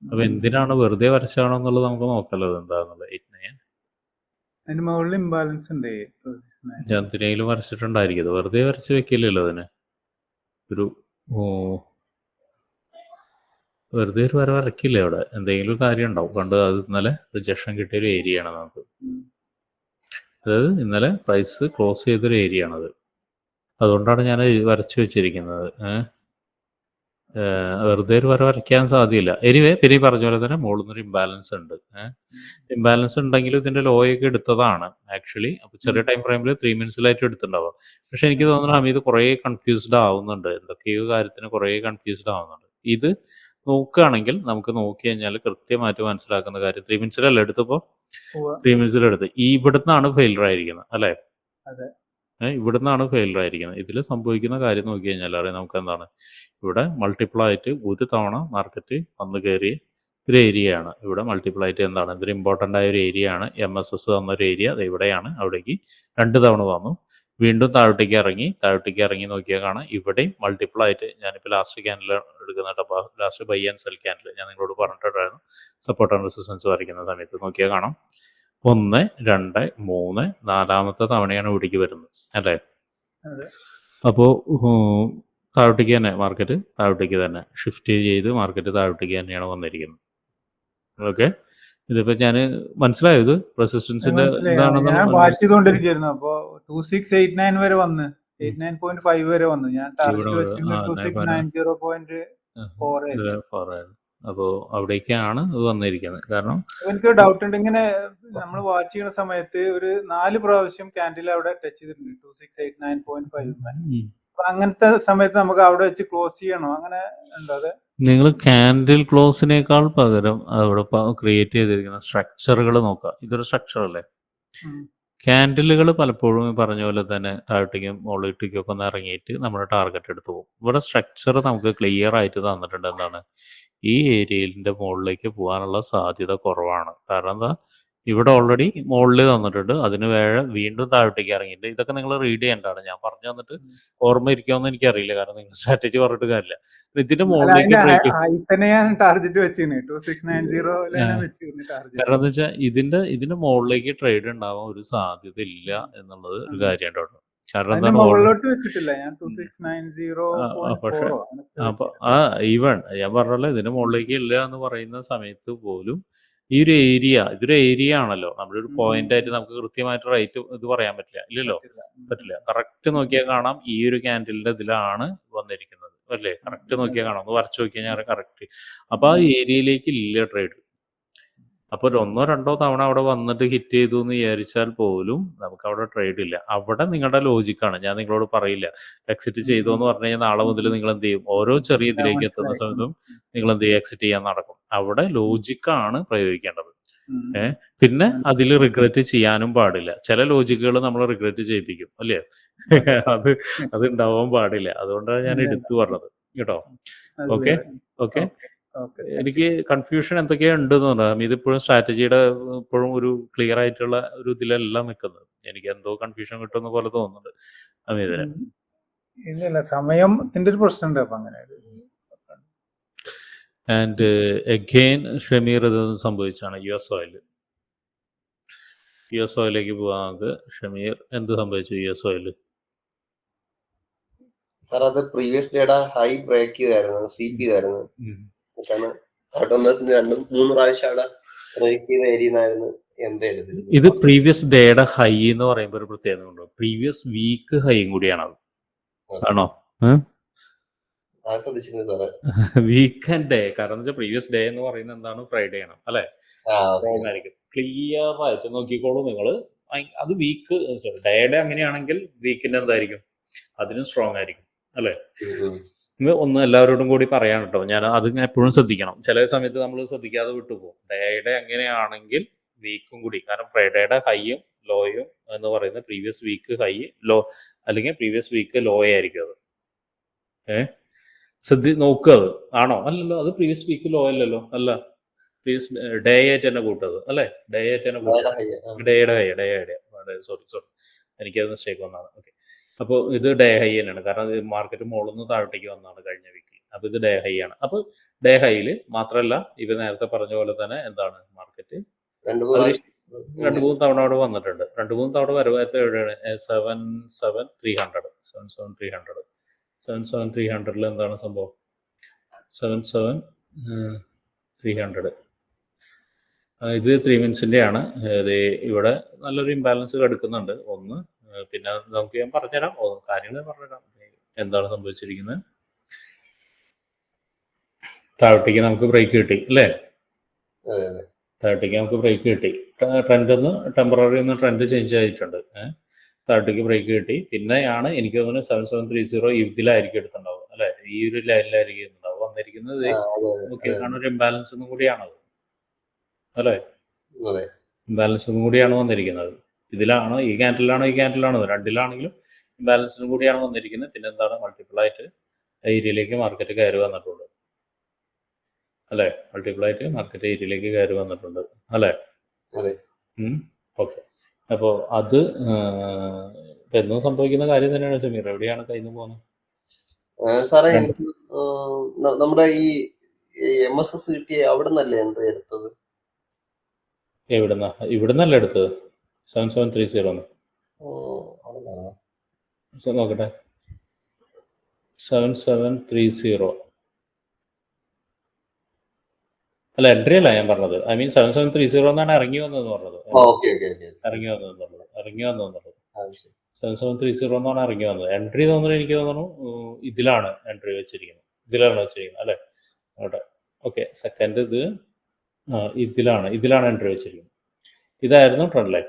അപ്പൊ എന്തിനാണ്, വെറുതെ വരച്ചാണോ എന്നുള്ളത് നമുക്ക് നോക്കല്ലോ എന്താന്നുള്ളത്. 89 അതിന് മുകളിൽ ഇംബാലൻസ് ഉണ്ട്. ഞാൻ എന്തിനേലും വരച്ചിട്ടുണ്ടായിരിക്കും, വെറുതെ വരച്ച് വെക്കില്ലല്ലോ. അതിന് ഒരു വെറുതെ ഒരു വര വരക്കില്ല. അവിടെ എന്തെങ്കിലും കാര്യം ഉണ്ടാവും. കണ്ട് അത് ഇന്നലെ റിജക്ഷൻ കിട്ടിയൊരു ഏരിയ ആണ് നമുക്ക്. അതായത് ഇന്നലെ പ്രൈസ് ക്ലോസ് ചെയ്തൊരു ഏരിയ ആണത്. അതുകൊണ്ടാണ് ഞാൻ വരച്ചു വെച്ചിരിക്കുന്നത്. വെറുതെ ഒരു വര വരയ്ക്കാൻ സാധ്യമില്ല. എനിവേ, പിന്നെ പറഞ്ഞ പോലെ തന്നെ മുകളിൽ നിന്നൊരു ഇംബാലൻസ് ഉണ്ട്. ഇംബാലൻസ് ഉണ്ടെങ്കിലും ഇതിൻ്റെ ലോയൊക്കെ എടുത്തതാണ് ആക്ച്വലി. അപ്പോൾ ചെറിയ ടൈം ഫ്രെയിമിൽ 3 മിനിറ്റ്സിലായിട്ട് എടുത്തിട്ടുണ്ടാവുക. പക്ഷെ എനിക്ക് തോന്നുന്നു ഹമീദ് കുറേ കൺഫ്യൂസ്ഡ് ആവുന്നുണ്ട്. എന്തൊക്കെയോ കാര്യത്തിന് കുറേ കൺഫ്യൂസ്ഡ് ആവുന്നുണ്ട്. ഇത് നോക്കുകയാണെങ്കിൽ നമുക്ക് നോക്കി കഴിഞ്ഞാൽ കൃത്യമായിട്ട് മനസ്സിലാക്കുന്ന കാര്യം 3 മിനിറ്റ്സിലല്ല എടുത്തപ്പോൾ 3 മിനിറ്റ്സിലെടുത്ത് ഇവിടുന്നാണ് ഫെയിലർ ആയിരിക്കുന്നത് അല്ലേ? ഇവിടുന്നാണ് ഫെയിലർ ആയിരിക്കുന്നത്. ഇതിൽ സംഭവിക്കുന്ന കാര്യം നോക്കി കഴിഞ്ഞാൽ അറിയാം നമുക്ക് എന്താണ്. ഇവിടെ മൾട്ടിപ്പിൾ ആയിട്ട് ഒരു തവണ മാർക്കറ്റ് വന്ന് കയറിയ ഒരു ഏരിയയാണ്. ഇവിടെ മൾട്ടിപ്പിൾ ആയിട്ട് എന്താണ്, ഇതൊരു ഇമ്പോർട്ടൻ്റ് ആയ ഒരു ഏരിയ ആണ്. MSS തന്നൊരു ഏരിയ അത് ഇവിടെയാണ്. അവിടേക്ക് 2 തവണ വന്നു, വീണ്ടും താഴോട്ടേക്ക് ഇറങ്ങി നോക്കിയാൽ കാണാം ഇവിടെയും മൾട്ടിപ്പിൾ ആയിട്ട്. ഞാനിപ്പോൾ ലാസ്റ്റ് ക്യാൻഡിൽ എടുക്കുന്നുണ്ട്. Last buy and sell candle ഞാൻ നിങ്ങളോട് പറഞ്ഞിട്ടുണ്ടായിരുന്നു. സപ്പോർട്ട് ആൻഡ് റെസിസ്റ്റൻസ് വരയ്ക്കുന്ന സമയത്ത് നോക്കിയാൽ കാണാം 1, 2, 3 4ാമത്തെ തവണയാണ് ഇവിടേക്ക് വരുന്നത് അല്ലേ? അപ്പോൾ താഴോട്ടേക്ക് തന്നെ മാർക്കറ്റ് താഴോട്ടേക്ക് തന്നെ ഷിഫ്റ്റ് ചെയ്ത് മാർക്കറ്റ് താഴോട്ടേക്ക് തന്നെയാണ് വന്നിരിക്കുന്നത്. ഓക്കെ, ഇതിപ്പോൾ ഞാൻ മനസ്സിലായത് റെസിസ്റ്റൻസിന്റെ ഞാൻ വാച്ച് ചെയ്തുകൊണ്ടിരിക്കുന്നു. അപ്പോ 2689 വരെ വന്ന് 89.5 വരെ വന്നു. ഞാൻ ടാർഗറ്റ് വെച്ചിരുന്നത് 2690.4. അപ്പോൾ അവിടേക്കാണ് ഇത് വന്നിരിക്കുന്നത്. കാരണം എനിക്ക് ഡൗട്ട് ഉണ്ട്, ഇങ്ങനെ നമ്മൾ വാച്ച് ചെയ്യുന്ന സമയത്ത് ഒരു 4 പ്രാവശ്യം ക്യാൻഡിൽ അവിടെ ടച്ച് ചെയ്തിട്ടുണ്ട് 2689.5. അപ്പൊ അങ്ങനത്തെ സമയത്ത് നമുക്ക് അവിടെ വെച്ച് ക്ലോസ് ചെയ്യണോ, അങ്ങനെ ഉണ്ടോ? അത് നിങ്ങൾ ക്യാൻഡിൽ ക്ലോസിനേക്കാൾ പകരം അവിടെ ക്രിയേറ്റ് ചെയ്തിരിക്കുന്ന സ്ട്രക്ചറുകൾ നോക്കുക. ഇതൊരു സ്ട്രക്ചർ അല്ലേ? ക്യാൻഡിലുകൾ പലപ്പോഴും പറഞ്ഞ പോലെ തന്നെ താഴോട്ടേക്കും മുകളിലേക്കും ഒക്കെ ഒന്ന് ഇറങ്ങിയിട്ട് നമ്മുടെ ടാർഗറ്റ് എടുത്തു പോകും. ഇവിടെ സ്ട്രക്ചർ നമുക്ക് ക്ലിയർ ആയിട്ട് തന്നിട്ടുണ്ട്. എന്താണ്, ഈ ഏരിയയിൻ്റെ മുകളിലേക്ക് പോകാനുള്ള സാധ്യത കുറവാണ്. കാരണം എന്താ, ഇവിടെ ഓൾറെഡി മുകളിൽ തന്നിട്ടുണ്ട്. അതിന് വീണ്ടും താഴോട്ടേക്ക് ഇറങ്ങിയിട്ടുണ്ട്. ഇതൊക്കെ നിങ്ങൾ റീഡ് ചെയ്യേണ്ടതാണ്. ഞാൻ പറഞ്ഞു തന്നിട്ട് ഓർമ്മ ഇരിക്കുമെന്ന് എനിക്കറിയില്ല. കാരണം നിങ്ങൾ സ്ട്രാറ്റജി പറഞ്ഞിട്ട് കാര്യമില്ല. ഇതിന്റെ അല്ല മുകളിലേക്ക് അതിന്റെ ബ്രേക്ക് ഹൈറ്റ് തന്നെ ഞാൻ ടാർജറ്റ് വെച്ചിരുന്നു 2690 തന്നെ വെച്ചിരുന്നു ടാർജറ്റ്. കാരണം എന്താ വെച്ചാൽ ഇതിന്റെ മുകളിലേക്ക് ട്രേഡ് ഉണ്ടാവാൻ ഒരു സാധ്യത ഇല്ല എന്നുള്ളത് ഒരു കാര്യമാണ് കേട്ടോ. കാരണം അതിന്റെ എന്താണ് മുകളിലോട്ട് വെച്ചിട്ടില്ല ഞാൻ 2690.4 പക്ഷെ അപ്പൊ ഈവൺ ഞാൻ പറഞ്ഞല്ലോ ഇതിന്റെ മുകളിലേക്ക് ഇല്ല എന്ന് പറയുന്ന സമയത്ത് പോലും ഈ ഒരു ഇതൊരു ഏരിയ ആണല്ലോ. നമ്മുടെ ഒരു പോയിന്റ് ആയിട്ട് നമുക്ക് കൃത്യമായിട്ട് റേറ്റ് ഇത് പറയാൻ പറ്റില്ല. ഇല്ലല്ലോ, പറ്റില്ല. കറക്റ്റ് നോക്കിയാൽ കാണാം ഈ ഒരു ക്യാൻഡിലിന്റെ ഇതിലാണ് വന്നിരിക്കുന്നത് അല്ലേ? കറക്റ്റ് നോക്കിയാൽ കാണാം. ഒന്ന് വരച്ചു നോക്കിയാൽ കറക്റ്റ്. അപ്പൊ ആ ഏരിയയിലേക്ക് ഇല്ല ട്രേഡ്. അപ്പൊ ഒരു 1-2 തവണ അവിടെ വന്നിട്ട് ഹിറ്റ് ചെയ്തു എന്ന് വിചാരിച്ചാൽ പോലും നമുക്ക് അവിടെ ട്രേഡ് ഇല്ല. അവിടെ നിങ്ങളുടെ ലോജിക്കാണ്. ഞാൻ നിങ്ങളോട് പറയില്ല എക്സിറ്റ് ചെയ്തോ എന്ന് പറഞ്ഞു കഴിഞ്ഞാൽ നാളെ മുതൽ നിങ്ങൾ എന്ത് ചെയ്യും? ഓരോ ചെറിയ ഇതിലേക്ക് എത്തുന്ന സമയത്തും നിങ്ങൾ എന്ത് ചെയ്യും? എക്സിറ്റ് ചെയ്യാൻ നടക്കും. അവിടെ ലോജിക്കാണ് പ്രയോഗിക്കേണ്ടത്. പിന്നെ അതിൽ റിഗ്രറ്റ് ചെയ്യാനും പാടില്ല. ചില ലോജിക്കുകൾ നമ്മൾ റിഗ്രറ്റ് ചെയ്യിപ്പിക്കും അല്ലേ? അത് ഉണ്ടാവാൻ പാടില്ല. അതുകൊണ്ടാണ് ഞാൻ എടുത്തു പറഞ്ഞത് കേട്ടോ. Okay okay. എനിക്ക് കൺഫ്യൂഷൻ എന്തൊക്കെയോ ഉണ്ടെന്ന് പറഞ്ഞാൽ ഇതിപ്പോഴും സ്ട്രാറ്റജിയുടെ ഇപ്പോഴും ഒരു ക്ലിയർ ആയിട്ടുള്ള ഒരു ഇതിലല്ല നിൽക്കുന്നത്. എനിക്ക് എന്തോ കൺഫ്യൂഷൻ കിട്ടുന്ന പോലെ തോന്നുന്നുണ്ട് അമീതിന്. ഇല്ല സമയത്തിന്റെ ഒരു പ്രശ്നമുണ്ട്. അപ്പൊ അങ്ങനെ ആൻഡ് അഗെയിൻ ഷമീർ ഇതൊന്നും സംഭവിച്ചാണ് US ഓയിലേക്ക് പോകാൻ നമുക്ക്. ഷമീർ എന്ത് സംഭവിച്ചു US ഓയിൽ? സാർ അത് പ്രീവിയസ് ഡേയുടെ ഹൈ ബ്രേക്ക് ചെയ്തായിരുന്നു, CP ചെയ്തായിരുന്നു. കാരണം അവിടെ 2-3 പ്രാവശ്യം അവിടെ ബ്രേക്ക് ചെയ്ത ഏരിയന്നായിരുന്നു എന്റെ എടുത്തത്. ഇത് പ്രീവിയസ് ഡേയുടെ ഹൈ എന്ന് പറയുമ്പോൾ ഒരു പ്രത്യേകത ഉണ്ടോ? പ്രീവിയസ് വീക്ക് ഹൈയും കൂടിയാണ് അത്. ആണോ? ശ്രദ്ധിച്ചിരുന്നു സാറേ. Week and day. കാരണം വെച്ചാൽ പ്രീവിയസ് ഡേ എന്ന് പറയുന്നത് എന്താണ്? ഫ്രൈഡേ ആണ് അല്ലെ? സ്ട്രോങ് ആയിരിക്കും. ക്ലിയർ ആയിട്ട് നോക്കിക്കോളൂ നിങ്ങൾ. അത് വീക്ക് ഡേയുടെ അങ്ങനെയാണെങ്കിൽ വീക്കിന്റെ എന്തായിരിക്കും? അതിനും സ്ട്രോങ് ആയിരിക്കും അല്ലെ? ഒന്ന് എല്ലാവരോടും കൂടി പറയാൻ കേട്ടോ. ഞാൻ അത് എപ്പോഴും ശ്രദ്ധിക്കണം. ചില സമയത്ത് നമ്മൾ ശ്രദ്ധിക്കാതെ വിട്ടുപോകും. ഡേയുടെ എങ്ങനെയാണെങ്കിൽ വീക്കും കൂടി. കാരണം ഫ്രൈഡേയുടെ ഹൈയും ലോയും എന്ന് പറയുന്നത് പ്രീവിയസ് വീക്ക് ഹൈ ലോ അല്ലെങ്കിൽ പ്രീവിയസ് വീക്ക് ലോ ആയിരിക്കും അത്. നോക്കുക അത് ആണോ? അല്ലല്ലോ, അത് പ്രീവിയസ് വീക്ക് ലോ അല്ലല്ലോ. അല്ല, പ്രീവിയസ് ഡേ ആയിട്ട് തന്നെ കൂട്ടത് അല്ലേ? ഡേ ആയിട്ട് തന്നെ കൂട്ടത്. ഡേയുടെ സോറി എനിക്കത് മിസ്റ്റേക്ക് വന്നതാണ്. ഓക്കെ. അപ്പോൾ ഇത് ഡേ ഹൈ തന്നെയാണ്. കാരണം ഇത് മാർക്കറ്റ് മുകളിൽ നിന്ന് താഴോട്ടേക്ക് വന്നതാണ് കഴിഞ്ഞ വീക്കിൽ. അപ്പോൾ ഇത് ഡേ ഹൈ ആണ്. അപ്പോൾ ഡേ ഹൈയിൽ മാത്രമല്ല ഇവ നേരത്തെ പറഞ്ഞ പോലെ തന്നെ എന്താണ് മാർക്കറ്റ് 2-3 തവണ അവിടെ വന്നിട്ടുണ്ട്. 2-3 തവണ വരവാത്ത എവിടെയാണ്? 77,300 എന്താണ് സംഭവം? 77,300 ഇത് 3 മിനിറ്റ്സിൻ്റെ ആണ്. ഇവിടെ നല്ലൊരു ഇംബാലൻസ് കിടക്കുന്നുണ്ട് ഒന്ന്. പിന്നെ നമുക്ക് ഞാൻ പറഞ്ഞുതരാം, കാര്യങ്ങൾ പറഞ്ഞുതരാം എന്താണ് സംഭവിച്ചിരിക്കുന്നത്. താഴോട്ടേക്ക് നമുക്ക് ബ്രേക്ക് കിട്ടി അല്ലേ? താഴോട്ടേക്ക് നമുക്ക് ബ്രേക്ക് കിട്ടി. ട്രെൻഡ് ടെമ്പററി ട്രെൻഡ് ചേഞ്ച് ആയിട്ടുണ്ട്. താഴോട്ടേക്ക് ബ്രേക്ക് കിട്ടി. പിന്നെയാണ് എനിക്ക് തോന്നുന്നത് 7730 ഇതിലായിരിക്കും എടുത്തിട്ടുണ്ടാവും അല്ലെ? ഈ ഒരു ലൈനിലായിരിക്കും ഉണ്ടാവും വന്നിരിക്കുന്നത്. നോക്കിയാണ് ഒരു ഇംബാലൻസ് കൂടിയാണത് അല്ലേ? ഇംബാലൻസും കൂടിയാണ് വന്നിരിക്കുന്നത്. ഇതിലാണോ ഈ ക്യാൻഡിലാണോ രണ്ടിലാണെങ്കിലും ഇംബാലൻസിനും കൂടിയാണ് വന്നിരിക്കുന്നത്. പിന്നെ എന്താണ് മൾട്ടിപ്പിൾ ആയിട്ട് ഏരിയയിലേക്ക് മാർക്കറ്റ് കയറി വന്നിട്ടുണ്ട് അല്ലേ? മൾട്ടിപ്പിൾ ആയിട്ട് മാർക്കറ്റ് ഏരിയയിലേക്ക് കയറി വന്നിട്ടുണ്ട് അല്ലേ? ഓക്കെ. അപ്പോൾ അത് എന്നും സംഭവിക്കുന്ന കാര്യം തന്നെയാണ്. ഷമീർ എവിടെയാണ് കയ്യിൽ നിന്ന് പോകുന്നത്? സാറേ എനിക്ക് നമ്മുടെ ഈ MSS കിട്ടിയ അവിടെ നിന്നല്ലേ എൻട്രി എടുത്തത്? ഇവിടുന്നല്ല എടുത്തത്. 7730 നോക്കട്ടെ. 7730 അല്ല, എൻട്രി അല്ല ഞാൻ പറഞ്ഞത്. ഐ മീൻ 7730 എന്നാണ് ഇറങ്ങി വന്നതെന്ന് പറഞ്ഞത്. ഇറങ്ങി വന്നതെന്നുള്ളത് 7730 എന്നാണ് ഇറങ്ങി വന്നത്. എൻട്രി തോന്നുന്നു എനിക്ക് തോന്നുന്നു ഇതിലാണ് എൻട്രി വെച്ചിരിക്കുന്നത്. അല്ലേ? അവിടെ ഓക്കെ. സെക്കൻഡ് ഇത് ഇതിലാണ് എൻട്രി വെച്ചിരിക്കുന്നത്. ഇതായിരുന്നു ട്രെൻഡ് ലൈൻ.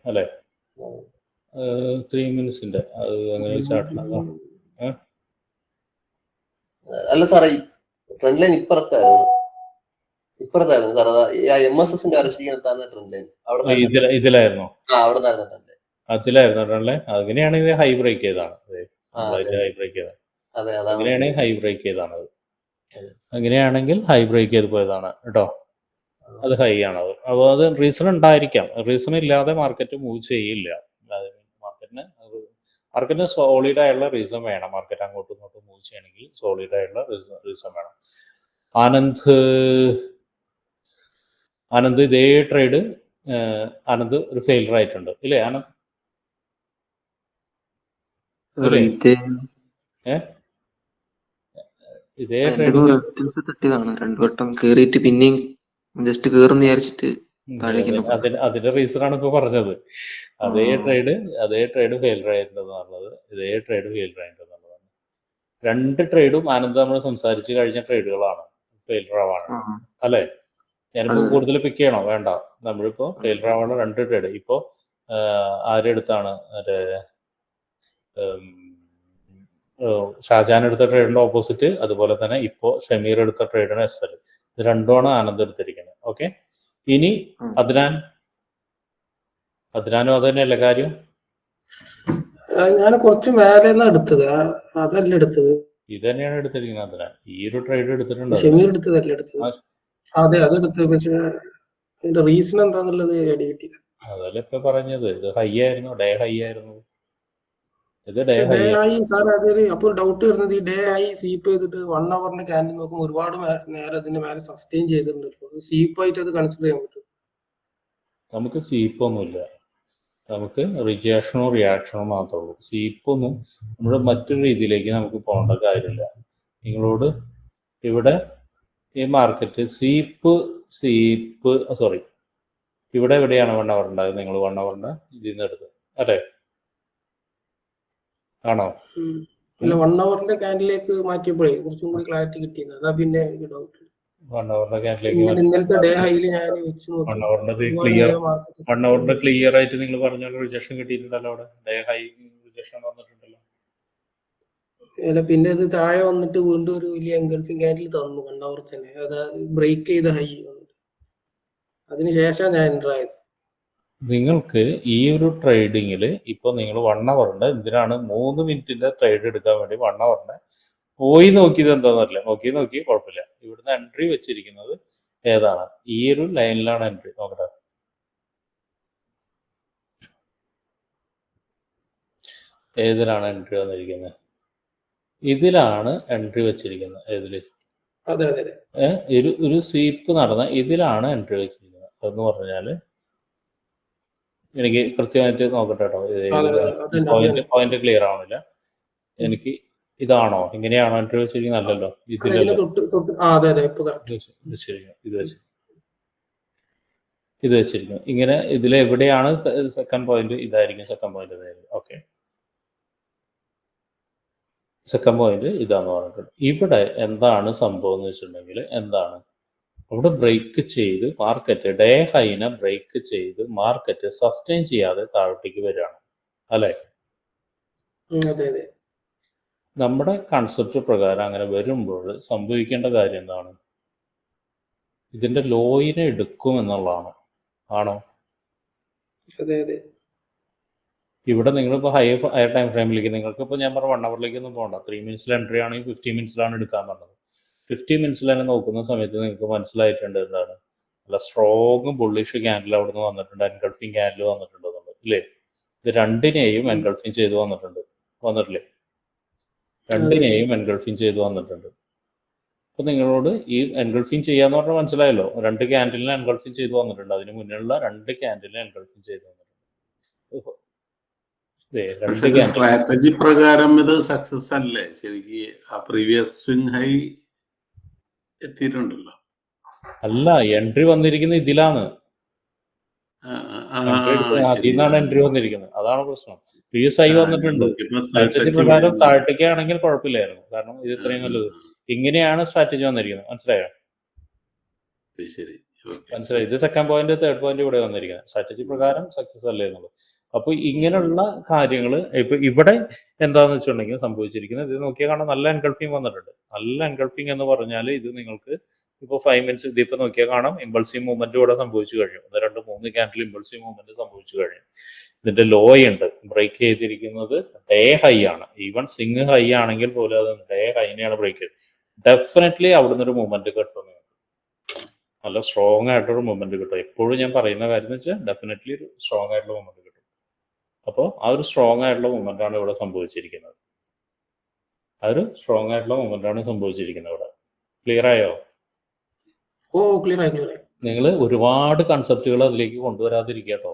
അല്ലേ? 3 മിനിറ്റ്സിന്റെ അത് അങ്ങനെ ചാർട്ടിലാണ്. അല്ല സാറേ, ട്രെൻഡ് ലൈൻ ഇപ്പുറത്തായിരുന്നു സാർ. MSSന്റെ അരച്ചിരിക്കുന്ന ട്രെൻഡ് ലൈൻ ഇതിലായിരുന്നു. അതിലായിരുന്നു ട്രെൻഡ് ലൈൻ. അങ്ങനെയാണെങ്കിൽ ഹൈ ബ്രേക്ക് ചെയ്താണ്. അങ്ങനെയാണെങ്കിൽ ഹൈ ബ്രേക്ക് ചെയ്താണ് അത്. അങ്ങനെയാണെങ്കിൽ ഹൈ ബ്രേക്ക് ചെയ്ത് പോയതാണ് കേട്ടോ. അത് ഹൈ ആണത്. അപ്പോൾ അത് റീസൺ ഉണ്ടായിരിക്കാം. റീസൺ ഇല്ലാതെ മാർക്കറ്റ് മൂവ് ചെയ്യില്ല. മാർക്കറ്റിന് സോളിഡ് ആയുള്ള റീസൺ വേണം. മാർക്കറ്റ് അങ്ങോട്ടും ഇങ്ങോട്ടും മൂവ് ചെയ്യണമെങ്കിൽ സോളിഡ് ആയുള്ള റീസൺ വേണം. ആനന്ദ് ഇതേ ട്രേഡ് ആനന്ദ് ഒരു ഫെയിലർ ആയിട്ടുണ്ട് ഇല്ലേ ആനന്ദ്? ഇല്ലേ? ഇതേ ട്രേഡ് തട്ടിയതാണ് 2 വട്ടം കേറിയിട്ട് പിന്നെയും ജസ്റ്റ് കേറുന്ന വിചാരിച്ചിട്ട് അതിന്റെ റീസൺ ആണ് ഇപ്പൊ പറഞ്ഞത്. അതേ ട്രേഡ് ഫെയിലർ ആയിട്ടുണ്ടെന്ന് പറഞ്ഞത്. ഇതേ ട്രേഡ് ഫെയിലർ ആയിട്ടുണ്ടെന്നുള്ളതാണ്. 2 ട്രേഡും ആനന്ദ് നമ്മൾ സംസാരിച്ച് കഴിഞ്ഞ ട്രേഡുകളാണ് ഫെയിലർ ആവാണ് അല്ലേ? ഞാനിപ്പോ കൂടുതൽ പിക്ക് ചെയ്യണോ? വേണ്ട. നമ്മളിപ്പോ ഫെയിലർ ആവാനുള്ള 2 ട്രേഡ് ഇപ്പോ ആരെടുത്താണ് മറ്റേ ഷാജാൻ എടുത്ത ട്രേഡിന്റെ ഓപ്പോസിറ്റ്, അതുപോലെ തന്നെ ഇപ്പോൾ ഷമീർ എടുത്ത ട്രേഡിന് SL. ഇത് രണ്ടുമാണ് ആനന്ദ് എടുത്തിരിക്കുന്നത്. ഓക്കെ, ഇനി അദ്നാനും അത് തന്നെയല്ലേ കാര്യം? ഞാൻ കുറച്ച് മേലെ എടുത്തത്, അതല്ല എടുത്തത്. ഇത് തന്നെയാണ് എടുത്തിരിക്കുന്നത് അദ്നാൻ. ഈ ഒരു ട്രേഡ് എടുത്തിട്ടുണ്ട്. ഷമീർ എടുത്തതല്ല എടുത്തത്. അതെ, അതെടുത്ത്. പക്ഷെ അതിന്റെ റീസൺ എന്താന്നുള്ളത് ഐഡിയ കിട്ടിയില്ല. അതല്ല ഇപ്പൊ പറഞ്ഞത്. ഇത് ഹൈ ആയിരുന്നു, ഡേ ഹൈ ആയിരുന്നു. ഇത് ഡേ ആയി സാർ. അതൊരു അപ്പോൾ ഡൗട്ട് വരുന്നത്, ഈ ഡേ ആയി സ്വീപ്പ് ചെയ്തിട്ട് 1 അവറിന്റെ ക്യാൻഡിൽ നോക്കുമ്പോൾ ഒരുപാട് നേരം അതിന്റെ മേലെ സസ്റ്റെയിൻ ചെയ്തിട്ടുണ്ടല്ലോ. സ്വീപ്പ് ആയിട്ട് അത് കൺസിഡർ ചെയ്യാൻ പറ്റും? നമുക്ക് സ്വീപ്പൊന്നുമില്ല. നമുക്ക് റിജക്ഷനോ റിയാക്ഷനോ മാത്രമേ ഉള്ളൂ. സ്വീപ്പൊന്നും നമ്മുടെ മറ്റൊരു രീതിയിലേക്ക് നമുക്ക് പോകേണ്ട കാര്യമില്ല. നിങ്ങളോട് ഇവിടെ ഈ മാർക്കറ്റ് ഇവിടെ എവിടെയാണ് 1 അവർ ഉണ്ടായത്? നിങ്ങൾ 1 അവറിന്റെ ഇതിൽ നിന്ന് എടുത്ത് അല്ലേ? ആണോ? അല്ല, 1 അവറിന്റെ ക്യാൻഡിലേക്ക് മാറ്റിയപ്പോഴേ കുറച്ചും കൂടി ക്ലാരിറ്റി കിട്ടിയത്. അതാ പിന്നെ എനിക്ക് ഡൗട്ട്. 1 അവറിന്റെ ക്യാൻഡിലേക്ക് ഇന്നലത്തെ ഡേ ഹൈയിൽ ഞാൻ വെച്ച് നോക്കി. 1 അവറിന്റെ ക്ലിയർ ആയിട്ട് നിങ്ങൾ പറഞ്ഞ റിജക്ഷൻ കിട്ടിയിട്ടുണ്ടല്ലോ അവിടെ. ഡേ ഹൈ റിജക്ഷൻ വന്നിട്ടുണ്ടല്ലോ. അല്ല, പിന്നെ അത് താഴെ വന്നിട്ട് വീണ്ടും ഒരു വലിയ എൻഗൾഫിംഗ് ക്യാൻഡിൽ തന്നു 1 അവർ തന്നെ. അത് ബ്രേക്ക് ചെയ്ത ഹൈ വന്നിട്ട് അതിനുശേഷം ഞാൻ എൻ്റർ ആയത്. നിങ്ങൾക്ക് ഈ ഒരു ട്രേഡിങ്ങിൽ ഇപ്പോൾ നിങ്ങൾ 1 അവറിന്റെ എന്തിനാണ് 3 മിനിറ്റിന്റെ ട്രേഡ് എടുക്കാൻ വേണ്ടി 1 അവറിന്റെ പോയി നോക്കിയത് എന്താണെന്നറിയില്ല. നോക്കി കുഴപ്പമില്ല. ഇവിടുന്ന് എൻട്രി വെച്ചിരിക്കുന്നത് ഏതാണ്? ഈ ഒരു ലൈനിലാണ് എൻട്രി. നോക്കട്ടെ, ഏതിലാണ് എൻട്രി വന്നിരിക്കുന്നത്? ഇതിലാണ് എൻട്രി വെച്ചിരിക്കുന്നത്. ഏതില്? ഒരു സ്വീപ്പ് നടന്ന ഇതിലാണ് എൻട്രി വെച്ചിരിക്കുന്നത്. അതെന്ന് പറഞ്ഞാല് എനിക്ക് കൃത്യമായിട്ട് നോക്കട്ടെ കേട്ടോ. പോയിന്റ് ക്ലിയർ ആവണില്ല എനിക്ക്. ഇതാണോ? ഇങ്ങനെയാണോ എൻട്രി വെച്ചിരിക്കുന്നത്? അല്ലല്ലോ, ഇതിലല്ലോ. ഇത് വെച്ചിരിക്കുന്നു ഇങ്ങനെ. ഇതിലെവിടെയാണ് സെക്കൻഡ് പോയിന്റ്? ഇതായിരിക്കും സെക്കൻഡ് പോയിന്റ്. ഇതായിരിക്കും. ഓക്കെ, സെക്കൻഡ് പോയിന്റ് ഇതാന്ന് പറഞ്ഞിട്ടുണ്ട്. ഇവിടെ എന്താണ് സംഭവം എന്ന് വെച്ചിട്ടുണ്ടെങ്കിൽ, എന്താണ് അവിടെ ബ്രേക്ക് ചെയ്ത് മാർക്കറ്റ് ഡേ ഹൈനെ ബ്രേക്ക് ചെയ്ത് മാർക്കറ്റ് സസ്റ്റെയിൻ ചെയ്യാതെ താഴോട്ടേക്ക് വരികയാണ് അല്ലേ? നമ്മുടെ കൺസെപ്റ്റ് പ്രകാരം അങ്ങനെ വരുമ്പോൾ സംഭവിക്കേണ്ട കാര്യം എന്താണ്? ഇതിന്റെ ലോയിനെ എടുക്കും എന്നുള്ളതാണ്. ആണോ? ഇവിടെ നിങ്ങളിപ്പോൾ ഹയർ ടൈം ഫ്രെയിമിലേക്ക്, നിങ്ങൾക്കിപ്പോൾ ഞാൻ പറഞ്ഞ 1 അവറിലേക്കൊന്നും പോകണ്ട. 3 മിനിറ്റ്സിൽ എൻട്രി ആണെങ്കിൽ 15 മിനിറ്റ്സിലാണ് എടുക്കാൻ പറഞ്ഞത്. 15 മിനിറ്റ്സിൽ തന്നെ നോക്കുന്ന സമയത്ത് നിങ്ങൾക്ക് മനസ്സിലായിട്ടുണ്ട് എന്താണ് നല്ല സ്ട്രോങ് ബുള്ളിഷ് ക്യാൻഡിൽ അവിടെ നിന്ന് വന്നിട്ടുണ്ട്, എൻഗൾഫിംഗ് ക്യാൻഡിൽ വന്നിട്ടുണ്ടെന്നുള്ളത് ഇല്ലേ? ഇത് രണ്ടിനെയും എൻഗൾഫിംഗ് ചെയ്ത് വന്നിട്ടില്ലേ? രണ്ടിനെയും എൻഗൾഫിംഗ് ചെയ്ത് വന്നിട്ടുണ്ട്. അപ്പോൾ നിങ്ങളോട് ഈ എൻഗൾഫിംഗ് ചെയ്യാന്ന് പറഞ്ഞാൽ മനസ്സിലായല്ലോ. 2 ക്യാൻഡിലിനെ എൻഗൾഫിംഗ് ചെയ്ത് വന്നിട്ടുണ്ട്. അതിന് മുന്നിലുള്ള 2 ക്യാൻഡിലിനെ എൻഗൾഫിംഗ് ചെയ്ത് വന്നിട്ടുണ്ട്. സ്ട്രാറ്റജി പ്രകാരം ഇത് സക്സസ് അല്ലേ ശരിക്കും? ആ പ്രീവിയസ് സ്വിംഗ് ഹൈ എത്തിയിട്ടുണ്ടല്ലോ. അല്ല, എൻട്രി വന്നിരിക്കുന്നത് ഇതിലാണ്. അതിന്നാണ് എൻട്രി വന്നിരിക്കുന്നത്. അതാണ് പ്രശ്നം. പ്രീവിയസ് ഹൈ വന്നിട്ടുണ്ട്. സ്ട്രാറ്റജി പ്രകാരം താഴത്തേക്ക് ആണെങ്കിൽ കുഴപ്പമില്ലായിരുന്നു. കാരണം ഇത് ഇത്രയും നല്ലത്. ഇങ്ങനെയാണ് സ്ട്രാറ്റജി വന്നിരിക്കുന്നത്. മനസ്സിലായോ? മനസ്സിലായി. ഇത് സെക്കൻഡ് പോയിന്റ്, തേർഡ് പോയിന്റ് ഇവിടെ വന്നിരിക്കുന്നത്. സ്ട്രാറ്റജി പ്രകാരം സക്സസ് അല്ലേ എന്നുള്ളത്. അപ്പോൾ ഇങ്ങനെയുള്ള കാര്യങ്ങൾ ഇപ്പൊ ഇവിടെ എന്താന്ന് വെച്ചിട്ടുണ്ടെങ്കിൽ സംഭവിച്ചിരിക്കുന്നത്, ഇത് നോക്കിയാൽ കാണാൻ നല്ല എൻഗൾഫിംഗ് വന്നിട്ടുണ്ട്. നല്ല എൻഗൾഫിംഗ് എന്ന് പറഞ്ഞാൽ ഇത് നിങ്ങൾക്ക് ഇപ്പോൾ 5 മിനിറ്റ്സ് ഇതിപ്പോൾ നോക്കിയാൽ കാണാം ഇമ്പൾസീവ് മൂവ്മെന്റ് ഇവിടെ സംഭവിച്ചു കഴിഞ്ഞു. 1, 2, 3 ക്യാൻഡിൽ ഇമ്പൾസീവ് മൂവ്മെന്റ് സംഭവിച്ചു കഴിഞ്ഞു. ഇതിന്റെ ലോ ഉണ്ട് ബ്രേക്ക് ചെയ്തിരിക്കുന്നത് ഡേ ഹൈ ആണ്. ഈവൻ സിംഗ് ഹൈ ആണെങ്കിൽ പോലും അത് ഡേ ഹൈനെയാണ് ബ്രേക്ക് ചെയ്തത്. ഡെഫിനറ്റ്ലി അവിടുന്ന് ഒരു മൂവ്മെന്റ് കിട്ടും. നല്ല സ്ട്രോങ് ആയിട്ടൊരു മൂവ്മെന്റ് കിട്ടും. എപ്പോഴും ഞാൻ പറയുന്ന കാര്യം എന്ന് വെച്ചാൽ ഡെഫിനറ്റ്ലി ഒരു സ്ട്രോങ് ആയിട്ടുള്ള മൂവ്മെന്റ് കിട്ടും. അപ്പോൾ ആ ഒരു സ്ട്രോങ് ആയിട്ടുള്ള മൂവ്മെന്റ് ആണ് ഇവിടെ സംഭവിച്ചിരിക്കുന്നത്. ഇവിടെ ക്ലിയർ ആയോ? ഓ ക്ലിയർ ആയി. നിങ്ങൾ ഒരുപാട് കൺസെപ്റ്റുകൾ അതിലേക്ക് കൊണ്ടുവരാതിരിക്കുക കേട്ടോ.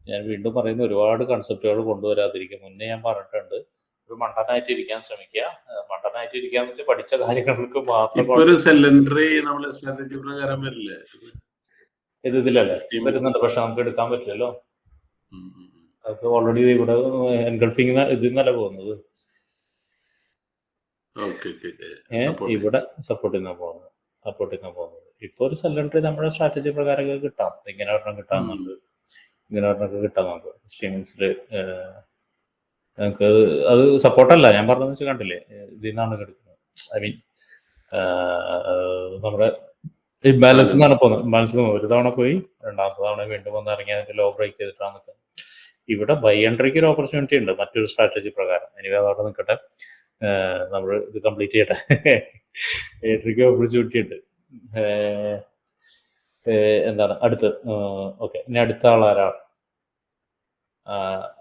ഞാൻ വീണ്ടും പറയുന്ന ഒരുപാട് കൺസെപ്റ്റുകൾ കൊണ്ടുവരാതിരിക്കുക. മുന്നേ ഞാൻ പറഞ്ഞിട്ടുണ്ട്, ഒരു മണ്ടനായിട്ട് ഇരിക്കാൻ ശ്രമിക്കുക. മണ്ടനായിട്ട് ഇരിക്കാന്ന് വെച്ചാൽ പഠിച്ച കാര്യങ്ങൾക്ക് മാത്രം ഇപ്പൊ ഒരു സെല്ലൻഡറി നമ്മളെ സ്ട്രാറ്റജി പ്രകാരം വരില്ലേ? ഇതിലല്ലേ വരുന്നുണ്ട്, പക്ഷെ നമുക്ക് എടുക്കാൻ പറ്റില്ലല്ലോ. അത് ഓൾറെഡി ഇവിടെ എൻഗൾഫിങ് ഇതിൽ നിന്നല്ല പോകുന്നത്, ഇവിടെ സപ്പോർട്ട് ചെയ്യുന്ന പോകുന്നത്. ഇപ്പൊ ഒരു സെല്ലൻഡറി നമ്മുടെ സ്ട്രാറ്റജി പ്രകാരം കിട്ടാം. ഇങ്ങനെ ഒരെണ്ണം കിട്ടാന്നുണ്ട്, ഇങ്ങനെ ഒരെണ്ണമൊക്കെ കിട്ടാൻ നമുക്ക് സ്റ്റീമിങ്സിൽ. നമുക്ക് അത് സപ്പോർട്ടല്ല, ഞാൻ പറഞ്ഞതെന്ന് വെച്ചാൽ കണ്ടില്ലേ, ഇതിൽ നിന്നാണ് എടുക്കുന്നത്. ഐ മീൻ നമ്മുടെ ഇംബാലൻസ് എന്നാണ് പോകുന്നത്. ഇംബാലൻസ് ഒരു തവണ പോയി, രണ്ടാമത്തെ തവണ വീണ്ടും വന്ന് ഇറങ്ങി അതിന്റെ ലോ ബ്രേക്ക് ചെയ്തിട്ടാണ് നിൽക്കുന്നത്. ഇവിടെ ബൈ എൻട്രിക്ക് ഒരു ഓപ്പർച്യൂണിറ്റി ഉണ്ട് മറ്റൊരു സ്ട്രാറ്റജി പ്രകാരം. എനിവേ അതവിടെ നിൽക്കട്ടെ, നമ്മൾ ഇത് കംപ്ലീറ്റ് ചെയ്യട്ടെ. എൻട്രിക്ക് ഓപ്പർച്യൂണിറ്റി ഉണ്ട്. എന്താണ് അടുത്ത്? ഓക്കെ, ഇനി അടുത്ത ആളാരാണ്?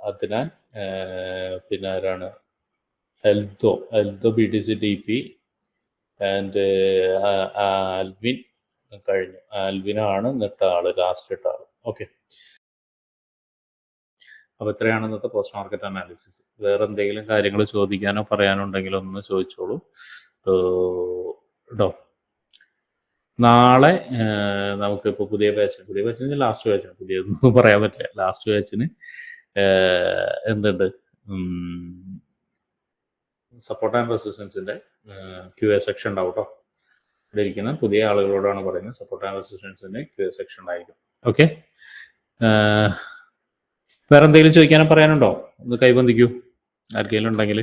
അതിനാൽ പിന്നെ ആരാണ്? Eldho BTC DP and Alvin കഴിഞ്ഞു. ആൽവിനാണ് ഇന്നത്തെ ആള്, ലാസ്റ്റ് ഇട്ട ആള്. ഓക്കെ, അപ്പോൾ ഇത്രയാണ് ഇന്നത്തെ പോസ്റ്റ് മാർക്കറ്റ് അനാലിസിസ്. വേറെ എന്തെങ്കിലും കാര്യങ്ങൾ ചോദിക്കാനോ പറയാനോ ഉണ്ടെങ്കിലോ ഒന്ന് ചോദിച്ചോളൂ കേട്ടോ. നാളെ നമുക്കിപ്പോൾ പുതിയ ബാച്ചിന് ലാസ്റ്റ് ബാച്ചിന് പുതിയതൊന്നും പറയാൻ പറ്റില്ല. ലാസ്റ്റ് ബാച്ചിന് എന്തുണ്ട്? സപ്പോർട്ട് ആൻഡ് റെസിസ്റ്റൻസിൻ്റെ QA സെക്ഷൻ ഉണ്ടാവും കേട്ടോ. ഇവിടെ ഇരിക്കുന്ന പുതിയ ആളുകളോടാണ് പറയുന്നത്, സപ്പോർട്ട് ആൻഡ് റെസിസ്റ്റൻസിൻ്റെ QA സെക്ഷൻ ഉണ്ടായിരിക്കും. ഓക്കെ, വേറെ എന്തെങ്കിലും ചോദിക്കാനോ പറയാനുണ്ടോ? ഒന്ന് കൈബന്ധിക്കൂ ആർക്കെങ്കിലും ഉണ്ടെങ്കിൽ.